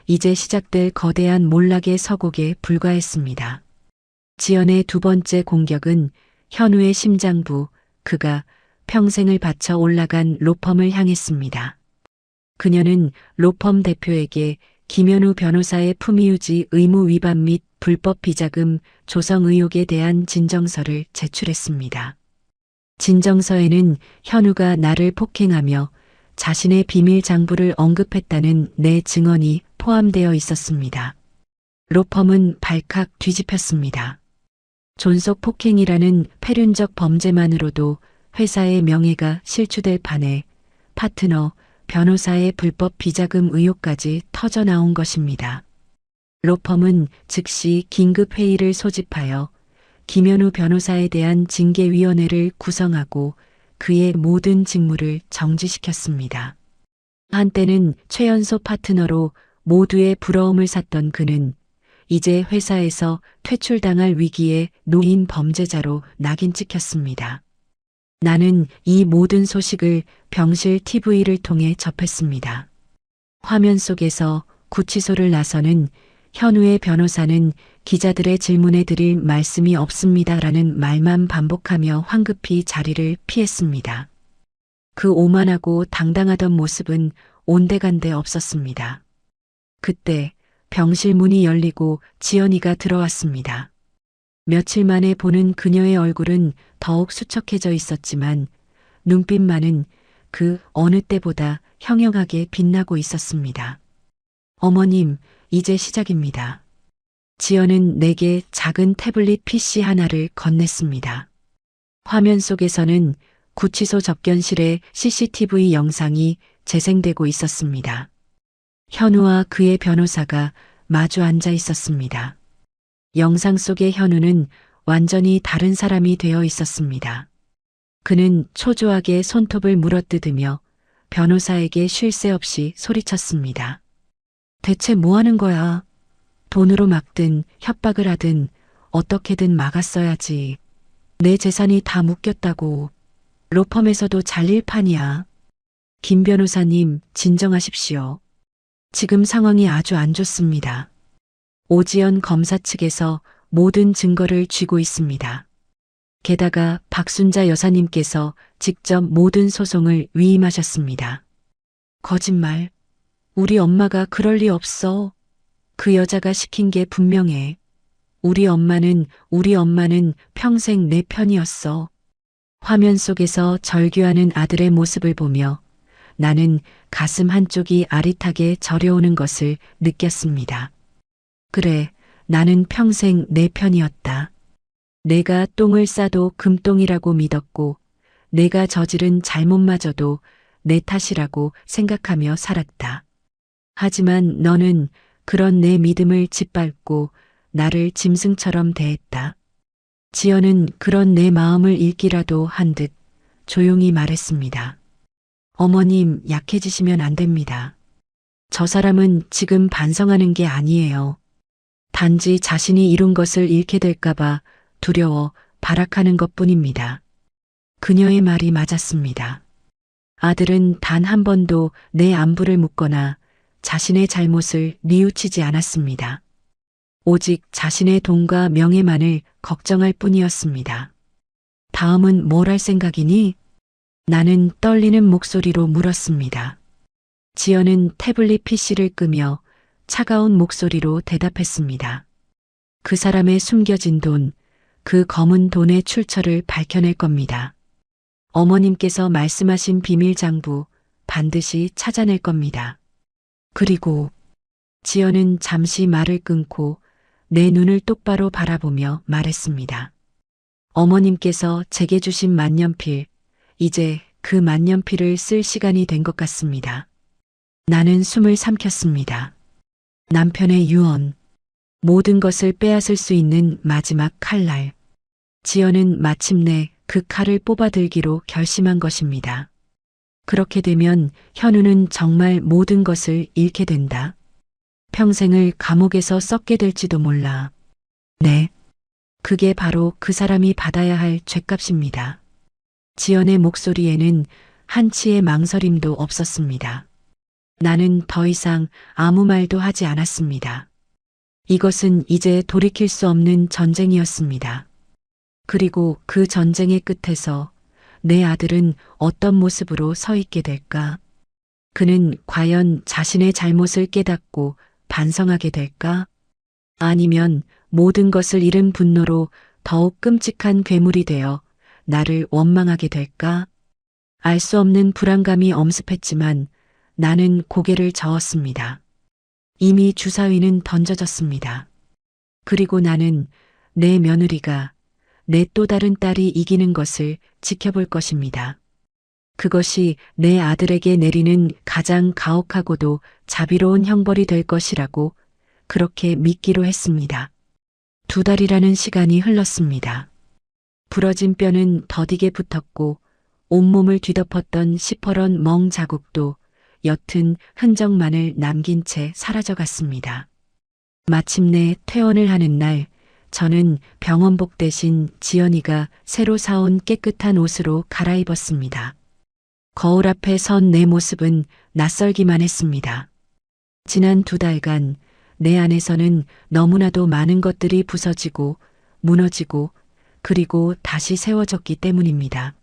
이제 시작될 거대한 몰락의 서곡에 불과했습니다. 지연의 두 번째 공격은 현우의 심장부, 그가 평생을 바쳐 올라간 로펌을 향했습니다. 그녀는 로펌 대표에게 김현우 변호사의 품위유지 의무 위반 및 불법 비자금 조성 의혹에 대한 진정서를 제출했습니다. 진정서에는 현우가 나를 폭행하며 자신의 비밀 장부를 언급했다는 내 증언이 포함되어 있었습니다. 로펌은 발칵 뒤집혔습니다. 존속 폭행이라는 패륜적 범죄만으로도 회사의 명예가 실추될 판에 파트너, 변호사의 불법 비자금 의혹까지 터져나온 것입니다. 로펌은 즉시 긴급 회의를 소집하여 김현우 변호사에 대한 징계위원회를 구성하고 그의 모든 직무를 정지시켰습니다. 한때는 최연소 파트너로 모두의 부러움을 샀던 그는 이제 회사에서 퇴출당할 위기에 놓인 범죄자로 낙인 찍혔습니다. 나는 이 모든 소식을 병실 TV를 통해 접했습니다. 화면 속에서 구치소를 나서는 현우의 변호사는 기자들의 질문에 드릴 말씀이 없습니다라는 말만 반복하며 황급히 자리를 피했습니다. 그 오만하고 당당하던 모습은 온데간데 없었습니다. 그때 병실 문이 열리고 지연이가 들어왔습니다. 며칠 만에 보는 그녀의 얼굴은 더욱 수척해져 있었지만 눈빛만은 그 어느 때보다 형형하게 빛나고 있었습니다. 어머님, 이제 시작입니다. 지연은 내게 작은 태블릿 PC 하나를 건넸습니다. 화면 속에서는 구치소 접견실의 CCTV 영상이 재생되고 있었습니다. 현우와 그의 변호사가 마주 앉아 있었습니다. 영상 속의 현우는 완전히 다른 사람이 되어 있었습니다. 그는 초조하게 손톱을 물어뜯으며 변호사에게 쉴 새 없이 소리쳤습니다. 대체 뭐 하는 거야? 돈으로 막든 협박을 하든 어떻게든 막았어야지. 내 재산이 다 묶였다고. 로펌에서도 잘릴 판이야. 김 변호사님, 진정하십시오. 지금 상황이 아주 안 좋습니다. 오지연 검사 측에서 모든 증거를 쥐고 있습니다. 게다가 박순자 여사님께서 직접 모든 소송을 위임하셨습니다. 거짓말. 우리 엄마가 그럴 리 없어. 그 여자가 시킨 게 분명해. 우리 엄마는 평생 내 편이었어. 화면 속에서 절규하는 아들의 모습을 보며 나는 가슴 한쪽이 아릿하게 저려오는 것을 느꼈습니다. 그래, 나는 평생 내 편이었다. 내가 똥을 싸도 금똥이라고 믿었고 내가 저지른 잘못마저도 내 탓이라고 생각하며 살았다. 하지만 너는 그런 내 믿음을 짓밟고 나를 짐승처럼 대했다. 지연은 그런 내 마음을 읽기라도 한 듯 조용히 말했습니다. 어머님, 약해지시면 안 됩니다. 저 사람은 지금 반성하는 게 아니에요. 단지 자신이 이룬 것을 잃게 될까봐 두려워 발악하는 것뿐입니다. 그녀의 말이 맞았습니다. 아들은 단 한 번도 내 안부를 묻거나 자신의 잘못을 뉘우치지 않았습니다. 오직 자신의 돈과 명예만을 걱정할 뿐이었습니다. 다음은 뭘 할 생각이니? 나는 떨리는 목소리로 물었습니다. 지연은 태블릿 PC를 끄며 차가운 목소리로 대답했습니다. 그 사람의 숨겨진 돈, 그 검은 돈의 출처를 밝혀낼 겁니다. 어머님께서 말씀하신 비밀 장부 반드시 찾아낼 겁니다. 그리고 지연은 잠시 말을 끊고 내 눈을 똑바로 바라보며 말했습니다. 어머님께서 제게 주신 만년필, 이제 그 만년필을 쓸 시간이 된 것 같습니다. 나는 숨을 삼켰습니다. 남편의 유언, 모든 것을 빼앗을 수 있는 마지막 칼날. 지연은 마침내 그 칼을 뽑아들기로 결심한 것입니다. 그렇게 되면 현우는 정말 모든 것을 잃게 된다. 평생을 감옥에서 썩게 될지도 몰라. 네. 그게 바로 그 사람이 받아야 할 죗값입니다. 지연의 목소리에는 한치의 망설임도 없었습니다. 나는 더 이상 아무 말도 하지 않았습니다. 이것은 이제 돌이킬 수 없는 전쟁이었습니다. 그리고 그 전쟁의 끝에서 내 아들은 어떤 모습으로 서 있게 될까? 그는 과연 자신의 잘못을 깨닫고 반성하게 될까? 아니면 모든 것을 잃은 분노로 더욱 끔찍한 괴물이 되어 나를 원망하게 될까? 알 수 없는 불안감이 엄습했지만 나는 고개를 저었습니다. 이미 주사위는 던져졌습니다. 그리고 나는 내 며느리가 내 또 다른 딸이 이기는 것을 지켜볼 것입니다. 그것이 내 아들에게 내리는 가장 가혹하고도 자비로운 형벌이 될 것이라고 그렇게 믿기로 했습니다. 2달이라는 시간이 흘렀습니다. 부러진 뼈는 더디게 붙었고 온몸을 뒤덮었던 시퍼런 멍 자국도 옅은 흔적만을 남긴 채 사라져갔습니다. 마침내 퇴원을 하는 날, 저는 병원복 대신 지연이가 새로 사온 깨끗한 옷으로 갈아입었습니다. 거울 앞에 선 내 모습은 낯설기만 했습니다. 지난 2달간 내 안에서는 너무나도 많은 것들이 부서지고 무너지고 그리고 다시 세워졌기 때문입니다.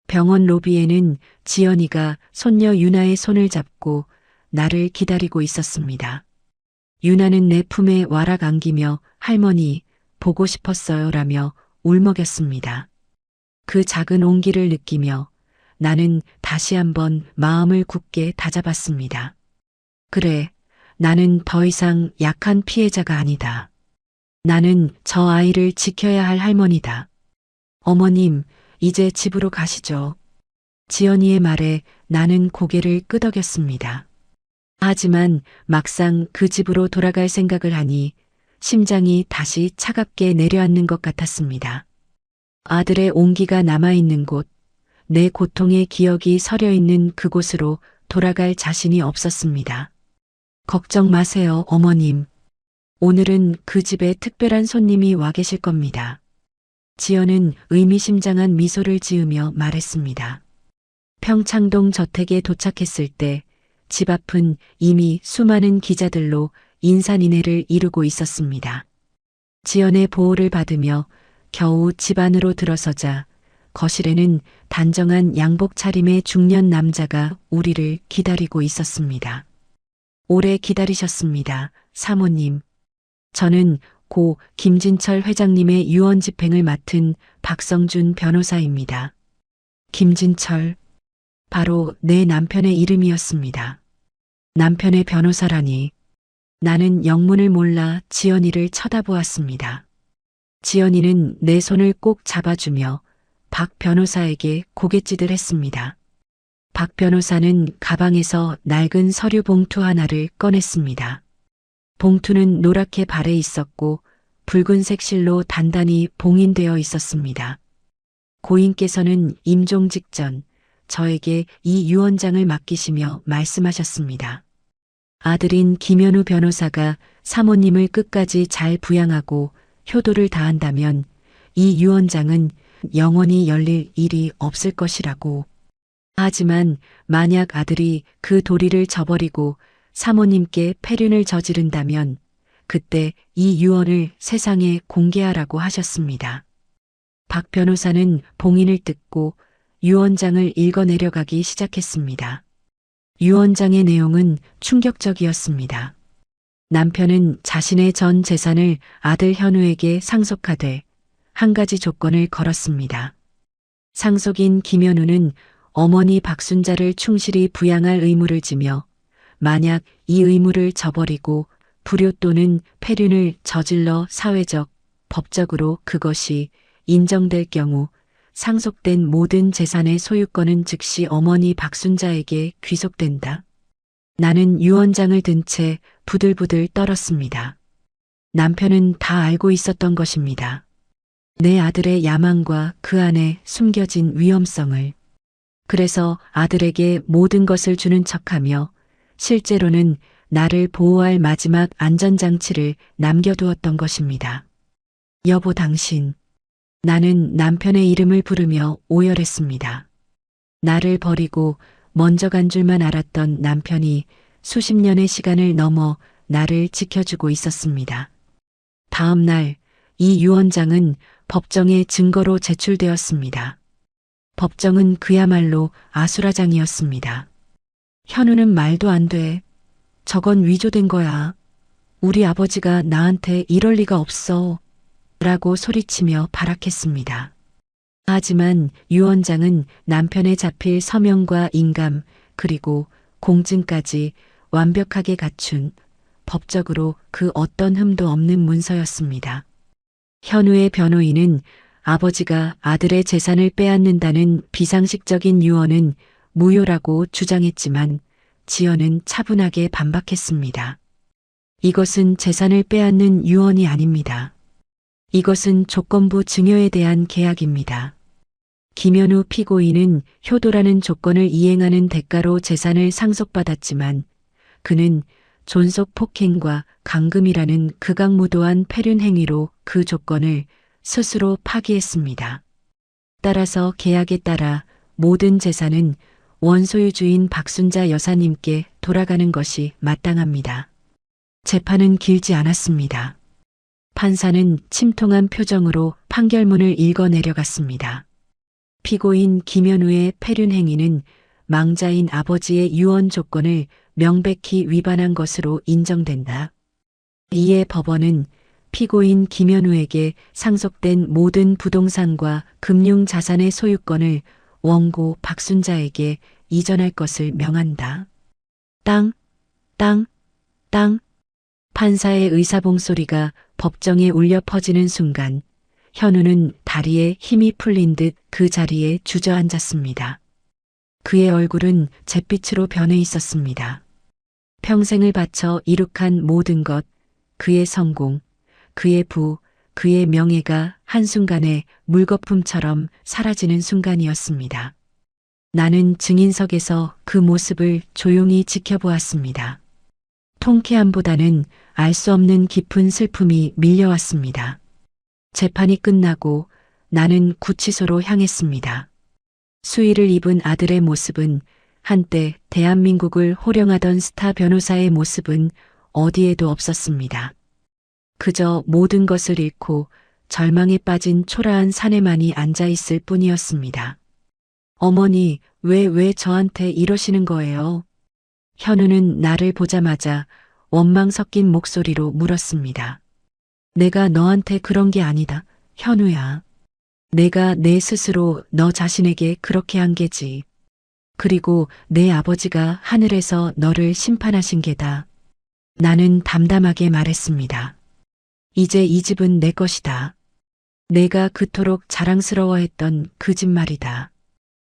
병원 로비에는 지연이가 손녀 유나의 손을 잡고 나를 기다리고 있었습니다. 유나는 내 품에 와락 안기며 할머니 보고 싶었어요 라며 울먹였습니다. 그 작은 온기를 느끼며 나는 다시 한번 마음을 굳게 다잡았습니다. 그래, 나는 더 이상 약한 피해자가 아니다. 나는 저 아이를 지켜야 할 할머니다. 어머님, 이제 집으로 가시죠. 지연이의 말에 나는 고개를 끄덕였습니다. 하지만 막상 그 집으로 돌아갈 생각을 하니 심장이 다시 차갑게 내려앉는 것 같았습니다. 아들의 온기가 남아있는 곳, 내 고통의 기억이 서려있는 그곳으로 돌아갈 자신이 없었습니다. 걱정 마세요, 어머님. 오늘은 그 집에 특별한 손님이 와 계실 겁니다. 지연은 의미심장한 미소를 지으며 말했습니다. 평창동 저택에 도착했을 때 집 앞은 이미 수많은 기자들로 인산인해를 이루고 있었습니다. 지연의 보호를 받으며 겨우 집 안으로 들어서자 거실에는 단정한 양복 차림의 중년 남자가 우리를 기다리고 있었습니다. 오래 기다리셨습니다, 사모님. 저는 고 김진철 회장님의 유언 집행을 맡은 박성준 변호사입니다. 김진철, 바로 내 남편의 이름이었습니다. 남편의 변호사라니. 나는 영문을 몰라 지연이를 쳐다보았습니다. 지연이는 내 손을 꼭 잡아주며 박 변호사에게 고갯짓을 했습니다. 박 변호사는 가방에서 낡은 서류 봉투 하나를 꺼냈습니다. 봉투는 노랗게 발해 있었고 붉은색 실로 단단히 봉인되어 있었습니다. 고인께서는 임종 직전 저에게 이 유언장을 맡기시며 말씀하셨습니다. 아들인 김현우 변호사가 사모님을 끝까지 잘 부양하고 효도를 다한다면 이 유언장은 영원히 열릴 일이 없을 것이라고. 하지만 만약 아들이 그 도리를 저버리고 사모님께 폐륜을 저지른다면 그때 이 유언을 세상에 공개하라고 하셨습니다. 박 변호사는 봉인을 뜯고 유언장을 읽어내려가기 시작했습니다. 유언장의 내용은 충격적이었습니다. 남편은 자신의 전 재산을 아들 현우에게 상속하되 한 가지 조건을 걸었습니다. 상속인 김현우는 어머니 박순자를 충실히 부양할 의무를 지며 만약 이 의무를 저버리고 불효 또는 폐륜을 저질러 사회적, 법적으로 그것이 인정될 경우 상속된 모든 재산의 소유권은 즉시 어머니 박순자에게 귀속된다. 나는 유언장을 든 채 부들부들 떨었습니다. 남편은 다 알고 있었던 것입니다. 내 아들의 야망과 그 안에 숨겨진 위험성을. 그래서 아들에게 모든 것을 주는 척하며 실제로는 나를 보호할 마지막 안전장치를 남겨두었던 것입니다. 여보 당신. 나는 남편의 이름을 부르며 오열했습니다. 나를 버리고 먼저 간 줄만 알았던 남편이 수십 년의 시간을 넘어 나를 지켜주고 있었습니다. 다음 날 이 유언장은 법정에 증거로 제출되었습니다. 법정은 그야말로 아수라장이었습니다. 현우는 말도 안 돼. 저건 위조된 거야. 우리 아버지가 나한테 이럴 리가 없어. 라고 소리치며 발악했습니다. 하지만 유언장은 남편의 자필 서명과 인감 그리고 공증까지 완벽하게 갖춘 법적으로 그 어떤 흠도 없는 문서였습니다. 현우의 변호인은 아버지가 아들의 재산을 빼앗는다는 비상식적인 유언은 무효라고 주장했지만 지연은 차분하게 반박했습니다. 이것은 재산을 빼앗는 유언이 아닙니다. 이것은 조건부 증여에 대한 계약입니다. 김현우 피고인은 효도라는 조건을 이행하는 대가로 재산을 상속받았지만 그는 존속 폭행과 강금이라는 극악무도한 폐륜 행위로 그 조건을 스스로 파기했습니다. 따라서 계약에 따라 모든 재산은 원소유주인 박순자 여사님께 돌아가는 것이 마땅합니다. 재판은 길지 않았습니다. 판사는 침통한 표정으로 판결문을 읽어 내려갔습니다. 피고인 김현우의 폐륜 행위는 망자인 아버지의 유언 조건을 명백히 위반한 것으로 인정된다. 이에 법원은 피고인 김현우에게 상속된 모든 부동산과 금융 자산의 소유권을 원고 박순자에게 이전할 것을 명한다. 땅, 땅, 땅. 판사의 의사봉 소리가 법정에 울려 퍼지는 순간 현우는 다리에 힘이 풀린 듯 그 자리에 주저앉았습니다. 그의 얼굴은 잿빛으로 변해 있었습니다. 평생을 바쳐 이룩한 모든 것, 그의 성공, 그의 부, 그의 명예가 한순간에 물거품처럼 사라지는 순간이었습니다. 나는 증인석에서 그 모습을 조용히 지켜보았습니다. 통쾌함보다는 알 수 없는 깊은 슬픔이 밀려왔습니다. 재판이 끝나고 나는 구치소로 향했습니다. 수의를 입은 아들의 모습은, 한때 대한민국을 호령하던 스타 변호사의 모습은 어디에도 없었습니다. 그저 모든 것을 잃고 절망에 빠진 초라한 사내만이 앉아있을 뿐이었습니다. 어머니, 왜 저한테 이러시는 거예요? 현우는 나를 보자마자 원망 섞인 목소리로 물었습니다. 내가 너한테 그런 게 아니다, 현우야. 내가 내 스스로 너 자신에게 그렇게 한 게지. 그리고 내 아버지가 하늘에서 너를 심판하신 게다. 나는 담담하게 말했습니다. 이제 이 집은 내 것이다. 내가 그토록 자랑스러워했던 그 집 말이다.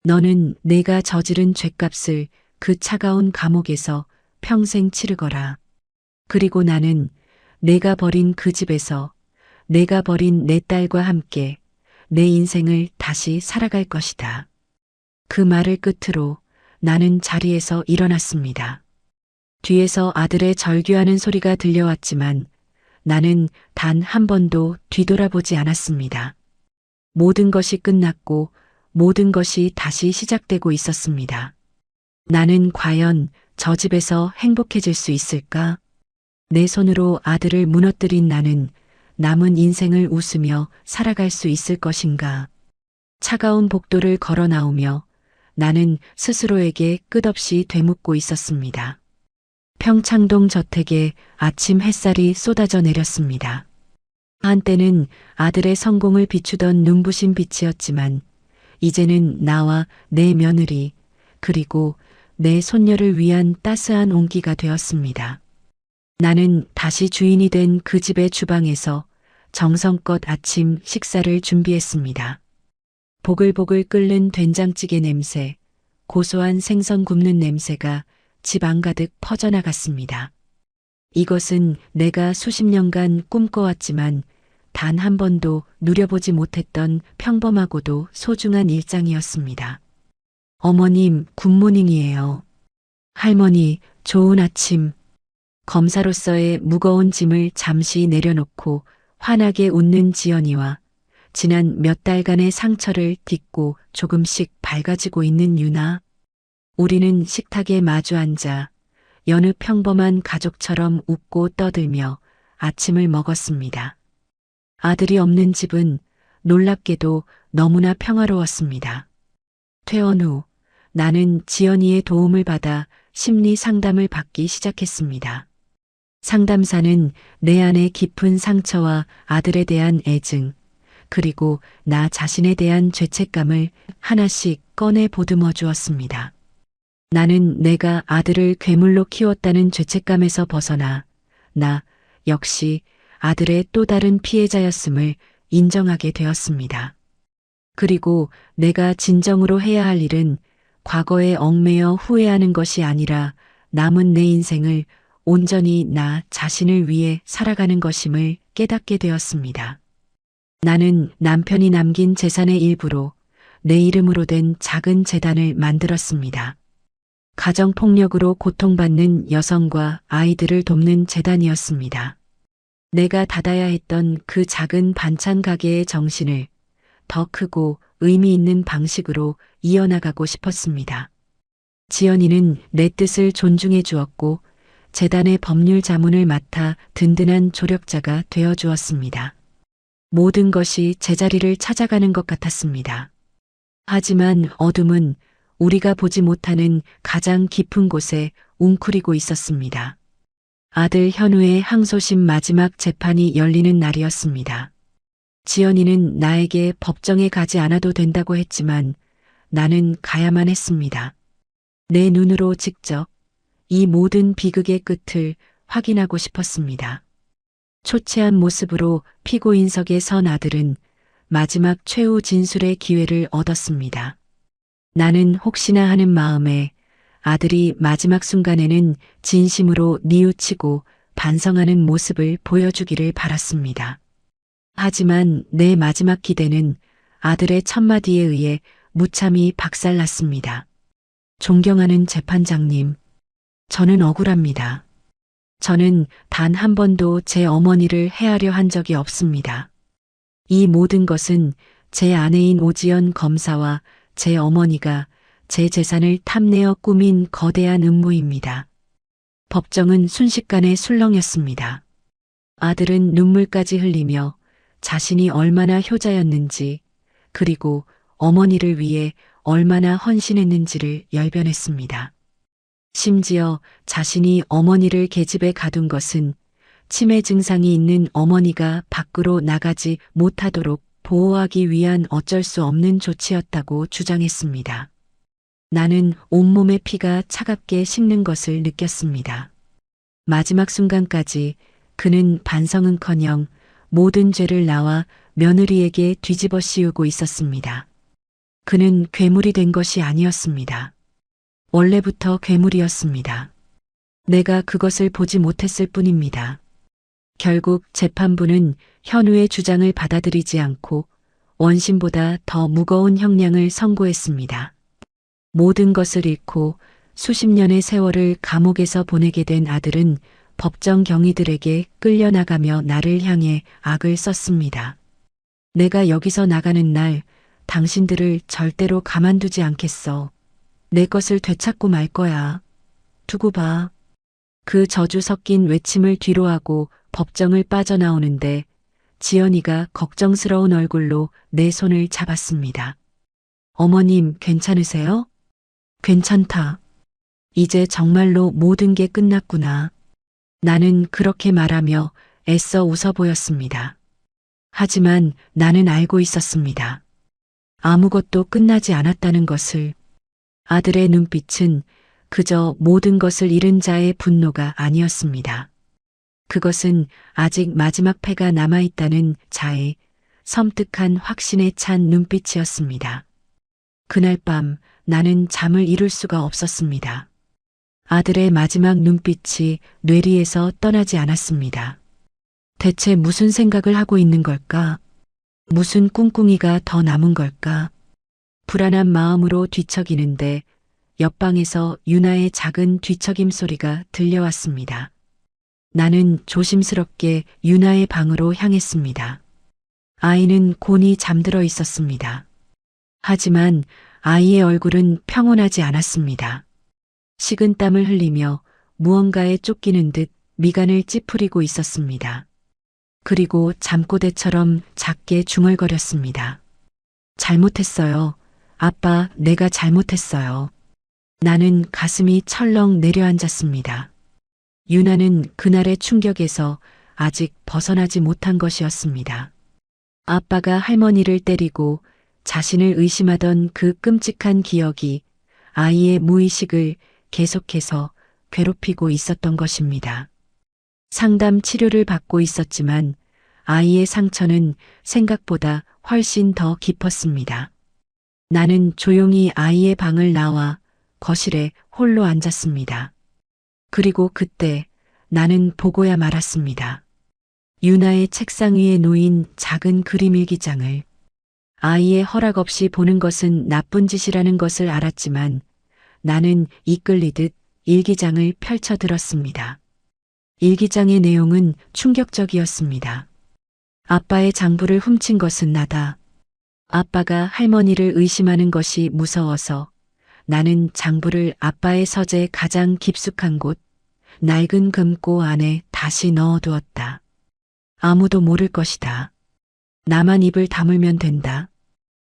너는 내가 저지른 죗값을 그 차가운 감옥에서 평생 치르거라. 그리고 나는 내가 버린 그 집에서 내가 버린 내 딸과 함께 내 인생을 다시 살아갈 것이다. 그 말을 끝으로 나는 자리에서 일어났습니다. 뒤에서 아들의 절규하는 소리가 들려왔지만 나는 단 한 번도 뒤돌아보지 않았습니다. 모든 것이 끝났고 모든 것이 다시 시작되고 있었습니다. 나는 과연 저 집에서 행복해질 수 있을까? 내 손으로 아들을 무너뜨린 나는 남은 인생을 웃으며 살아갈 수 있을 것인가? 차가운 복도를 걸어 나오며 나는 스스로에게 끝없이 되묻고 있었습니다. 평창동 저택에 아침 햇살이 쏟아져 내렸습니다. 한때는 아들의 성공을 비추던 눈부신 빛이었지만 이제는 나와 내 며느리 그리고 내 손녀를 위한 따스한 온기가 되었습니다. 나는 다시 주인이 된 그 집의 주방에서 정성껏 아침 식사를 준비했습니다. 보글보글 끓는 된장찌개 냄새, 고소한 생선 굽는 냄새가 집 안가득 퍼져나갔습니다. 이것은 내가 수십 년간 꿈꿔왔지만 단 한 번도 누려보지 못했던 평범하고도 소중한 일상이었습니다. 어머님, 굿모닝이에요. 할머니, 좋은 아침. 검사로서의 무거운 짐을 잠시 내려놓고 환하게 웃는 지연이와 지난 몇 달간의 상처를 딛고 조금씩 밝아지고 있는 유나. 우리는 식탁에 마주 앉아 여느 평범한 가족처럼 웃고 떠들며 아침을 먹었습니다. 아들이 없는 집은 놀랍게도 너무나 평화로웠습니다. 퇴원 후 나는 지연이의 도움을 받아 심리 상담을 받기 시작했습니다. 상담사는 내 안의 깊은 상처와 아들에 대한 애증, 그리고 나 자신에 대한 죄책감을 하나씩 꺼내 보듬어 주었습니다. 나는 내가 아들을 괴물로 키웠다는 죄책감에서 벗어나 나 역시 아들의 또 다른 피해자였음을 인정하게 되었습니다. 그리고 내가 진정으로 해야 할 일은 과거에 얽매여 후회하는 것이 아니라 남은 내 인생을 온전히 나 자신을 위해 살아가는 것임을 깨닫게 되었습니다. 나는 남편이 남긴 재산의 일부로 내 이름으로 된 작은 재단을 만들었습니다. 가정폭력으로 고통받는 여성과 아이들을 돕는 재단이었습니다. 내가 닫아야 했던 그 작은 반찬 가게의 정신을 더 크고 의미 있는 방식으로 이어나가고 싶었습니다. 지연이는 내 뜻을 존중해 주었고 재단의 법률 자문을 맡아 든든한 조력자가 되어 주었습니다. 모든 것이 제자리를 찾아가는 것 같았습니다. 하지만 어둠은 우리가 보지 못하는 가장 깊은 곳에 웅크리고 있었습니다. 아들 현우의 항소심 마지막 재판이 열리는 날이었습니다. 지연이는 나에게 법정에 가지 않아도 된다고 했지만 나는 가야만 했습니다. 내 눈으로 직접 이 모든 비극의 끝을 확인하고 싶었습니다. 초췌한 모습으로 피고인석에 선 아들은 마지막 최후 진술의 기회를 얻었습니다. 나는 혹시나 하는 마음에 아들이 마지막 순간에는 진심으로 뉘우치고 반성하는 모습을 보여주기를 바랐습니다. 하지만 내 마지막 기대는 아들의 첫마디에 의해 무참히 박살났습니다. 존경하는 재판장님, 저는 억울합니다. 저는 단 한 번도 제 어머니를 해하려 한 적이 없습니다. 이 모든 것은 제 아내인 오지연 검사와 제 어머니가 제 재산을 탐내어 꾸민 거대한 음모입니다. 법정은 순식간에 술렁였습니다. 아들은 눈물까지 흘리며 자신이 얼마나 효자였는지 그리고 어머니를 위해 얼마나 헌신했는지를 열변했습니다. 심지어 자신이 어머니를 계집에 가둔 것은 치매 증상이 있는 어머니가 밖으로 나가지 못하도록 보호하기 위한 어쩔 수 없는 조치였다고 주장했습니다. 나는 온몸의 피가 차갑게 식는 것을 느꼈습니다. 마지막 순간까지 그는 반성은커녕 모든 죄를 나와 며느리에게 뒤집어 씌우고 있었습니다. 그는 괴물이 된 것이 아니었습니다. 원래부터 괴물이었습니다. 내가 그것을 보지 못했을 뿐입니다. 결국 재판부는 현우의 주장을 받아들이지 않고 원심보다 더 무거운 형량을 선고했습니다. 모든 것을 잃고 수십 년의 세월을 감옥에서 보내게 된 아들은 법정 경위들에게 끌려나가며 나를 향해 악을 썼습니다. 내가 여기서 나가는 날 당신들을 절대로 가만두지 않겠어. 내 것을 되찾고 말 거야. 두고 봐. 그 저주 섞인 외침을 뒤로하고 법정을 빠져나오는데 지연이가 걱정스러운 얼굴로 내 손을 잡았습니다. 어머님, 괜찮으세요? 괜찮다. 이제 정말로 모든 게 끝났구나. 나는 그렇게 말하며 애써 웃어 보였습니다. 하지만 나는 알고 있었습니다. 아무것도 끝나지 않았다는 것을. 아들의 눈빛은 그저 모든 것을 잃은 자의 분노가 아니었습니다. 그것은 아직 마지막 패가 남아있다는 자의 섬뜩한 확신에 찬 눈빛이었습니다. 그날 밤 나는 잠을 이룰 수가 없었습니다. 아들의 마지막 눈빛이 뇌리에서 떠나지 않았습니다. 대체 무슨 생각을 하고 있는 걸까? 무슨 꿍꿍이가 더 남은 걸까? 불안한 마음으로 뒤척이는데 옆방에서 유나의 작은 뒤척임 소리가 들려왔습니다. 나는 조심스럽게 유나의 방으로 향했습니다. 아이는 곤히 잠들어 있었습니다. 하지만 아이의 얼굴은 평온하지 않았습니다. 식은땀을 흘리며 무언가에 쫓기는 듯 미간을 찌푸리고 있었습니다. 그리고 잠꼬대처럼 작게 중얼거렸습니다. 잘못했어요. 아빠, 내가 잘못했어요. 나는 가슴이 철렁 내려앉았습니다. 유나는 그날의 충격에서 아직 벗어나지 못한 것이었습니다. 아빠가 할머니를 때리고 자신을 의심하던 그 끔찍한 기억이 아이의 무의식을 계속해서 괴롭히고 있었던 것입니다. 상담 치료를 받고 있었지만 아이의 상처는 생각보다 훨씬 더 깊었습니다. 나는 조용히 아이의 방을 나와 거실에 홀로 앉았습니다. 그리고 그때 나는 보고야 말았습니다. 유나의 책상 위에 놓인 작은 그림 일기장을. 아이의 허락 없이 보는 것은 나쁜 짓이라는 것을 알았지만 나는 이끌리듯 일기장을 펼쳐 들었습니다. 일기장의 내용은 충격적이었습니다. 아빠의 장부를 훔친 것은 나다. 아빠가 할머니를 의심하는 것이 무서워서 나는 장부를 아빠의 서재 가장 깊숙한 곳, 낡은 금고 안에 다시 넣어두었다. 아무도 모를 것이다. 나만 입을 다물면 된다.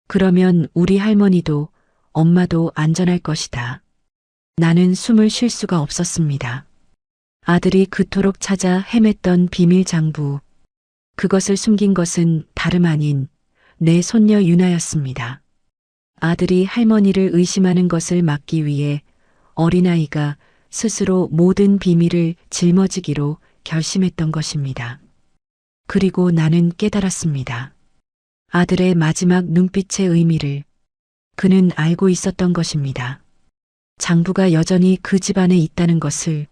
그러면 우리 할머니도 엄마도 안전할 것이다. 나는 숨을 쉴 수가 없었습니다. 아들이 그토록 찾아 헤맸던 비밀 장부. 그것을 숨긴 것은 다름 아닌 내 손녀 유나였습니다. 아들이 할머니를 의심하는 것을 막기 위해 어린아이가 스스로 모든 비밀을 짊어지기로 결심했던 것입니다. 그리고 나는 깨달았습니다. 아들의 마지막 눈빛의 의미를 그는 알고 있었던 것입니다. 장부가 여전히 그 집안에 있다는 것을.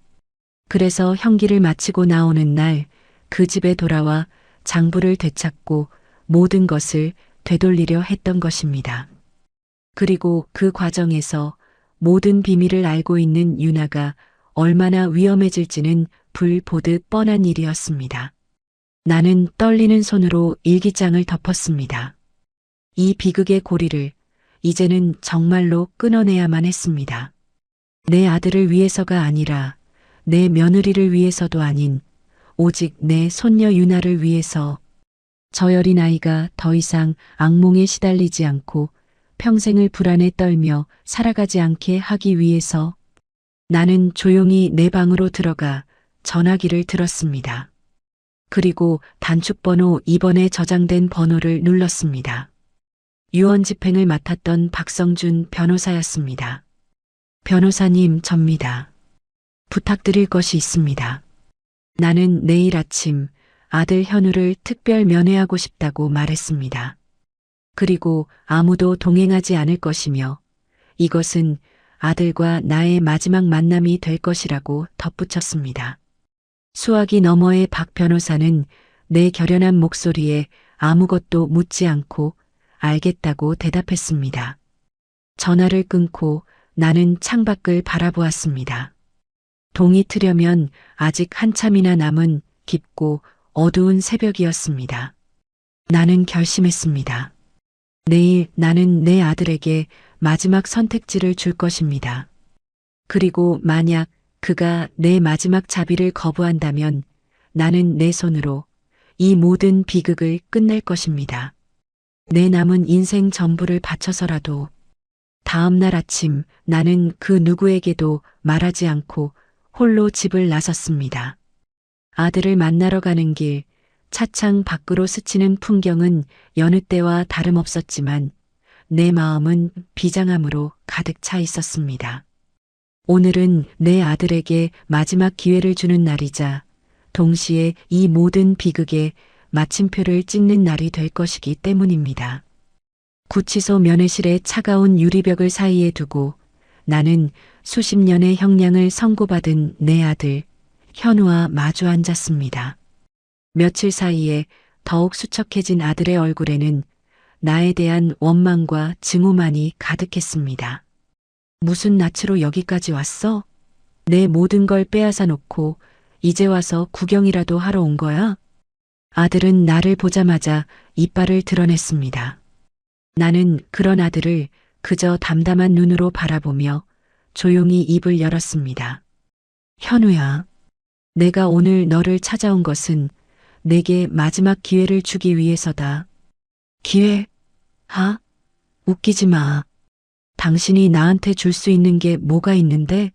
그래서 형기를 마치고 나오는 날 그 집에 돌아와 장부를 되찾고 모든 것을 되돌리려 했던 것입니다. 그리고 그 과정에서 모든 비밀을 알고 있는 유나가 얼마나 위험해질지는 불 보듯 뻔한 일이었습니다. 나는 떨리는 손으로 일기장을 덮었습니다. 이 비극의 고리를 이제는 정말로 끊어내야만 했습니다. 내 아들을 위해서가 아니라 내 며느리를 위해서도 아닌 오직 내 손녀 유나를 위해서 저여린 아이가 더 이상 악몽에 시달리지 않고 평생을 불안에 떨며 살아가지 않게 하기 위해서 나는 조용히 내 방으로 들어가 전화기를 들었습니다. 그리고 단축번호 2번에 저장된 번호를 눌렀습니다. 유언 집행을 맡았던 박성준 변호사였습니다. 변호사님, 접니다. 부탁드릴 것이 있습니다. 나는 내일 아침 아들 현우를 특별 면회하고 싶다고 말했습니다. 그리고 아무도 동행하지 않을 것이며 이것은 아들과 나의 마지막 만남이 될 것이라고 덧붙였습니다. 수화기 너머의 박 변호사는 내 결연한 목소리에 아무것도 묻지 않고 알겠다고 대답했습니다. 전화를 끊고 나는 창밖을 바라보았습니다. 동이 트려면 아직 한참이나 남은 깊고 어두운 새벽이었습니다. 나는 결심했습니다. 내일 나는 내 아들에게 마지막 선택지를 줄 것입니다. 그리고 만약 그가 내 마지막 자비를 거부한다면 나는 내 손으로 이 모든 비극을 끝낼 것입니다. 내 남은 인생 전부를 바쳐서라도. 다음 날 아침 나는 그 누구에게도 말하지 않고 홀로 집을 나섰습니다. 아들을 만나러 가는 길, 차창 밖으로 스치는 풍경은 여느 때와 다름없었지만 내 마음은 비장함으로 가득 차 있었습니다. 오늘은 내 아들에게 마지막 기회를 주는 날이자 동시에 이 모든 비극에 마침표를 찍는 날이 될 것이기 때문입니다. 구치소 면회실의 차가운 유리벽을 사이에 두고 나는 수십 년의 형량을 선고받은 내 아들 현우와 마주 앉았습니다. 며칠 사이에 더욱 수척해진 아들의 얼굴에는 나에 대한 원망과 증오만이 가득했습니다. 무슨 낯으로 여기까지 왔어? 내 모든 걸 빼앗아 놓고 이제 와서 구경이라도 하러 온 거야? 아들은 나를 보자마자 이빨을 드러냈습니다. 나는 그런 아들을 그저 담담한 눈으로 바라보며 조용히 입을 열었습니다. 현우야, 내가 오늘 너를 찾아온 것은 내게 마지막 기회를 주기 위해서다. 기회? 웃기지 마. 당신이 나한테 줄 수 있는 게 뭐가 있는데?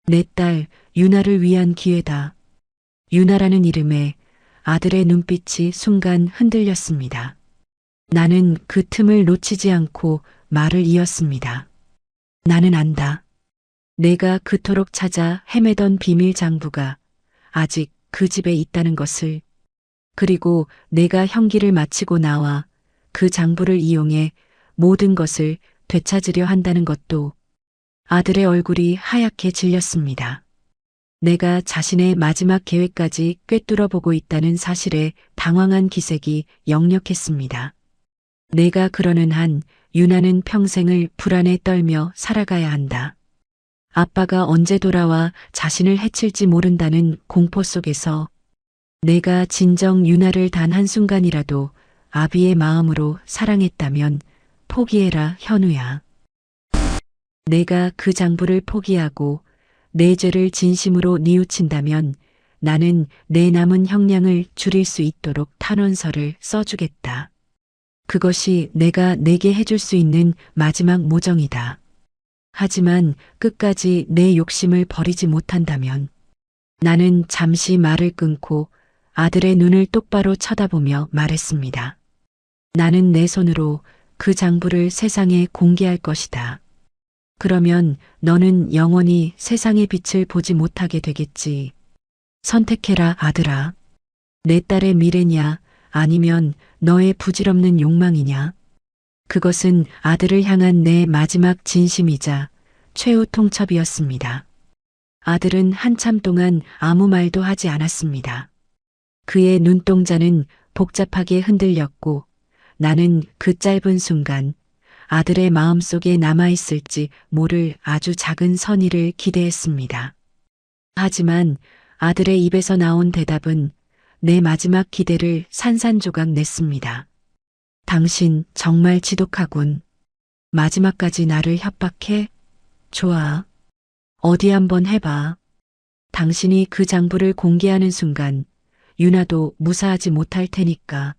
내 딸 유나를 위한 기회다. 유나라는 이름에 아들의 눈빛이 순간 흔들렸습니다. 나는 그 틈을 놓치지 않고 말을 이었습니다. 나는 안다. 내가 그토록 찾아 헤매던 비밀 장부가 아직 그 집에 있다는 것을. 그리고 내가 형기를 마치고 나와 그 장부를 이용해 모든 것을 되찾으려 한다는 것도. 아들의 얼굴이 하얗게 질렸습니다. 내가 자신의 마지막 계획까지 꿰뚫어 보고 있다는 사실에 당황한 기색이 역력했습니다. 내가 그러는 한 유나는 평생을 불안에 떨며 살아가야 한다. 아빠가 언제 돌아와 자신을 해칠지 모른다는 공포 속에서 내가 진정 유나를 단 한순간이라도 아비의 마음으로 사랑했다면 포기해라, 현우야. 내가 그 장부를 포기하고 내 죄를 진심으로 뉘우친다면 나는 내 남은 형량을 줄일 수 있도록 탄원서를 써주겠다. 그것이 내가 내게 해줄 수 있는 마지막 모정이다. 하지만 끝까지 내 욕심을 버리지 못한다면 나는 잠시 말을 끊고 아들의 눈을 똑바로 쳐다보며 말했습니다. 나는 내 손으로 그 장부를 세상에 공개할 것이다. 그러면 너는 영원히 세상의 빛을 보지 못하게 되겠지. 선택해라, 아들아. 내 딸의 미래냐, 아니면 너의 부질없는 욕망이냐. 그것은 아들을 향한 내 마지막 진심이자 최후 통첩이었습니다. 아들은 한참 동안 아무 말도 하지 않았습니다. 그의 눈동자는 복잡하게 흔들렸고 나는 그 짧은 순간 아들의 마음속에 남아있을지 모를 아주 작은 선의를 기대했습니다. 하지만 아들의 입에서 나온 대답은 내 마지막 기대를 산산조각 냈습니다. 당신 정말 지독하군. 마지막까지 나를 협박해? 좋아. 어디 한번 해봐. 당신이 그 장부를 공개하는 순간 유나도 무사하지 못할 테니까.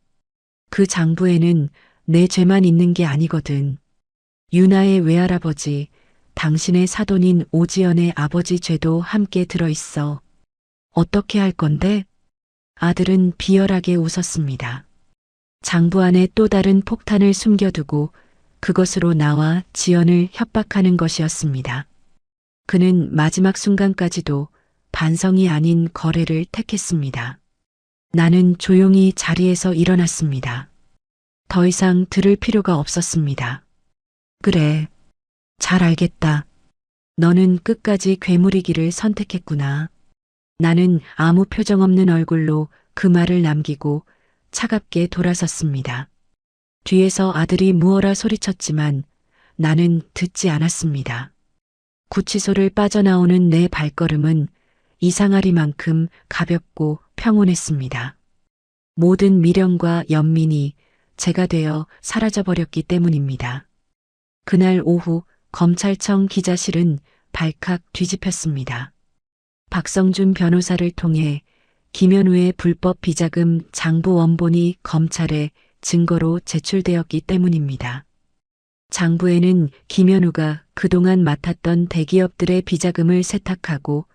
그 장부에는 내 죄만 있는 게 아니거든. 유나의 외할아버지, 당신의 사돈인 오지연의 아버지 죄도 함께 들어있어. 어떻게 할 건데? 아들은 비열하게 웃었습니다. 장부 안에 또 다른 폭탄을 숨겨두고 그것으로 나와 지연을 협박하는 것이었습니다. 그는 마지막 순간까지도 반성이 아닌 거래를 택했습니다. 나는 조용히 자리에서 일어났습니다. 더 이상 들을 필요가 없었습니다. 그래, 잘 알겠다. 너는 끝까지 괴물이기를 선택했구나. 나는 아무 표정 없는 얼굴로 그 말을 남기고 차갑게 돌아섰습니다. 뒤에서 아들이 무어라 소리쳤지만 나는 듣지 않았습니다. 구치소를 빠져나오는 내 발걸음은 이상하리만큼 가볍고 평온했습니다. 모든 미련과 연민이 제가 되어 사라져버렸기 때문입니다. 그날 오후 검찰청 기자실은 발칵 뒤집혔습니다. 박성준 변호사를 통해 김현우의 불법 비자금 장부 원본이 검찰에 증거로 제출되었기 때문입니다. 장부에는 김현우가 그동안 맡았던 대기업들의 비자금을 세탁하고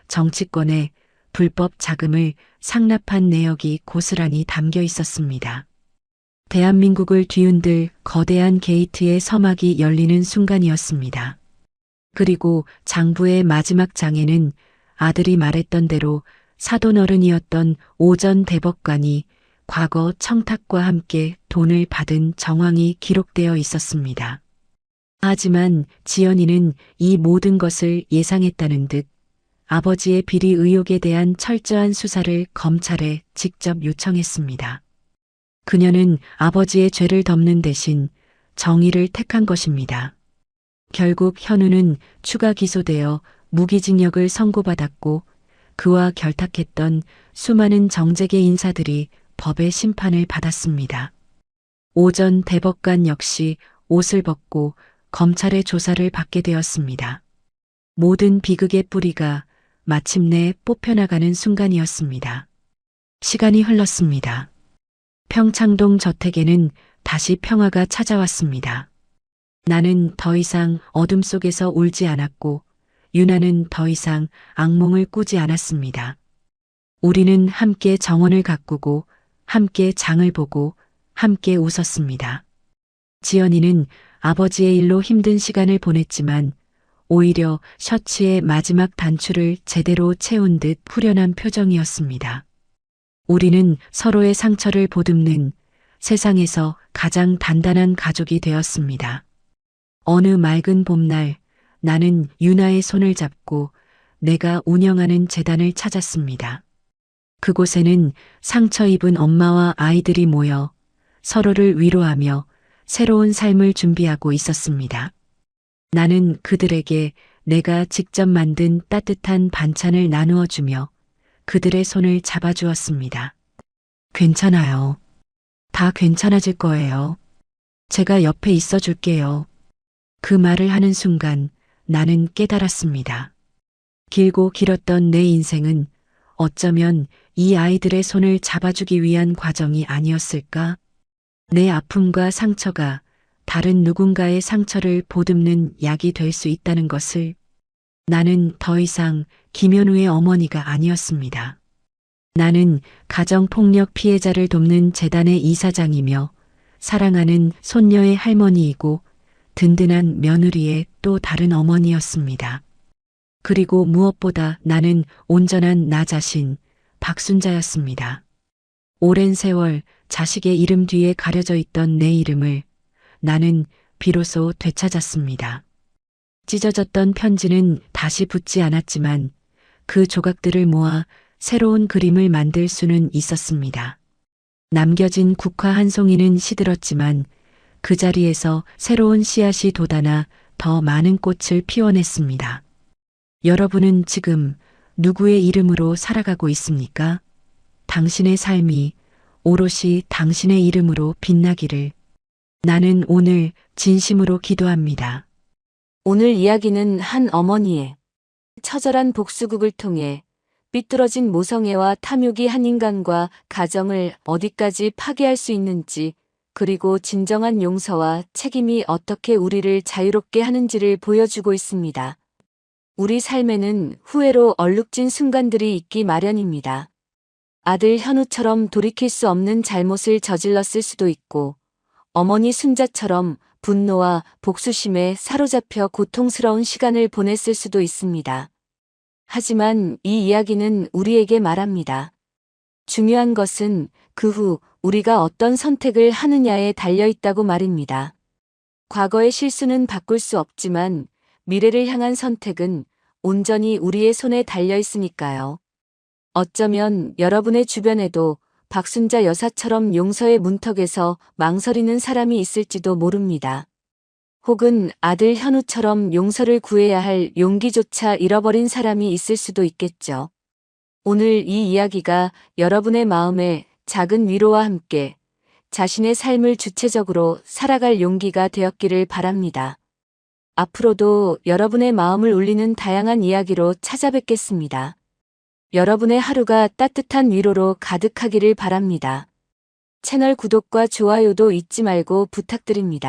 정치권에 불법 자금을 상납한 내역이 고스란히 담겨 있었습니다. 대한민국을 뒤흔들 거대한 게이트의 서막이 열리는 순간이었습니다. 그리고 장부의 마지막 장에는 아들이 말했던 대로 사돈어른이었던 오전 대법관이 과거 청탁과 함께 돈을 받은 정황이 기록되어 있었습니다. 하지만 지연이는 이 모든 것을 예상했다는 듯 아버지의 비리 의혹에 대한 철저한 수사를 검찰에 직접 요청했습니다. 그녀는 아버지의 죄를 덮는 대신 정의를 택한 것입니다. 결국 현우는 추가 기소되어 무기징역을 선고받았고 그와 결탁했던 수많은 정재계 인사들이 법의 심판을 받았습니다. 오전 대법관 역시 옷을 벗고 검찰의 조사를 받게 되었습니다. 모든 비극의 뿌리가 마침내 뽑혀나가는 순간이었습니다. 시간이 흘렀습니다. 평창동 저택에는 다시 평화가 찾아왔습니다. 나는 더 이상 어둠 속에서 울지 않았고 유나는 더 이상 악몽을 꾸지 않았습니다. 우리는 함께 정원을 가꾸고 함께 장을 보고 함께 웃었습니다. 지연이는 아버지의 일로 힘든 시간을 보냈지만 오히려 셔츠의 마지막 단추를 제대로 채운 듯 후련한 표정이었습니다. 우리는 서로의 상처를 보듬는 세상에서 가장 단단한 가족이 되었습니다. 어느 맑은 봄날 나는 유나의 손을 잡고 내가 운영하는 재단을 찾았습니다. 그곳에는 상처 입은 엄마와 아이들이 모여 서로를 위로하며 새로운 삶을 준비하고 있었습니다. 나는 그들에게 내가 직접 만든 따뜻한 반찬을 나누어 주며 그들의 손을 잡아주었습니다. 괜찮아요. 다 괜찮아질 거예요. 제가 옆에 있어 줄게요. 그 말을 하는 순간 나는 깨달았습니다. 길고 길었던 내 인생은 어쩌면 이 아이들의 손을 잡아주기 위한 과정이 아니었을까? 내 아픔과 상처가 다른 누군가의 상처를 보듬는 약이 될 수 있다는 것을 나는 더 이상 김현우의 어머니가 아니었습니다. 나는 가정폭력 피해자를 돕는 재단의 이사장이며 사랑하는 손녀의 할머니이고 든든한 며느리의 또 다른 어머니였습니다. 그리고 무엇보다 나는 온전한 나 자신, 박순자였습니다. 오랜 세월 자식의 이름 뒤에 가려져 있던 내 이름을 나는 비로소 되찾았습니다. 찢어졌던 편지는 다시 붙지 않았지만 그 조각들을 모아 새로운 그림을 만들 수는 있었습니다. 남겨진 국화 한 송이는 시들었지만 그 자리에서 새로운 씨앗이 돋아나 더 많은 꽃을 피워냈습니다. 여러분은 지금 누구의 이름으로 살아가고 있습니까? 당신의 삶이 오롯이 당신의 이름으로 빛나기를 나는 오늘 진심으로 기도합니다. 오늘 이야기는 한 어머니의 처절한 복수극을 통해 삐뚤어진 모성애와 탐욕이 한 인간과 가정을 어디까지 파괴할 수 있는지, 그리고 진정한 용서와 책임이 어떻게 우리를 자유롭게 하는지를 보여주고 있습니다. 우리 삶에는 후회로 얼룩진 순간들이 있기 마련입니다. 아들 현우처럼 돌이킬 수 없는 잘못을 저질렀을 수도 있고, 어머니 순자처럼 분노와 복수심에 사로잡혀 고통스러운 시간을 보냈을 수도 있습니다. 하지만 이 이야기는 우리에게 말합니다. 중요한 것은 그 후 우리가 어떤 선택을 하느냐에 달려 있다고 말입니다. 과거의 실수는 바꿀 수 없지만 미래를 향한 선택은 온전히 우리의 손에 달려 있으니까요. 어쩌면 여러분의 주변에도 박순자 여사처럼 용서의 문턱에서 망설이는 사람이 있을지도 모릅니다. 혹은 아들 현우처럼 용서를 구해야 할 용기조차 잃어버린 사람이 있을 수도 있겠죠. 오늘 이 이야기가 여러분의 마음에 작은 위로와 함께 자신의 삶을 주체적으로 살아갈 용기가 되었기를 바랍니다. 앞으로도 여러분의 마음을 울리는 다양한 이야기로 찾아뵙겠습니다. 여러분의 하루가 따뜻한 위로로 가득하기를 바랍니다. 채널 구독과 좋아요도 잊지 말고 부탁드립니다.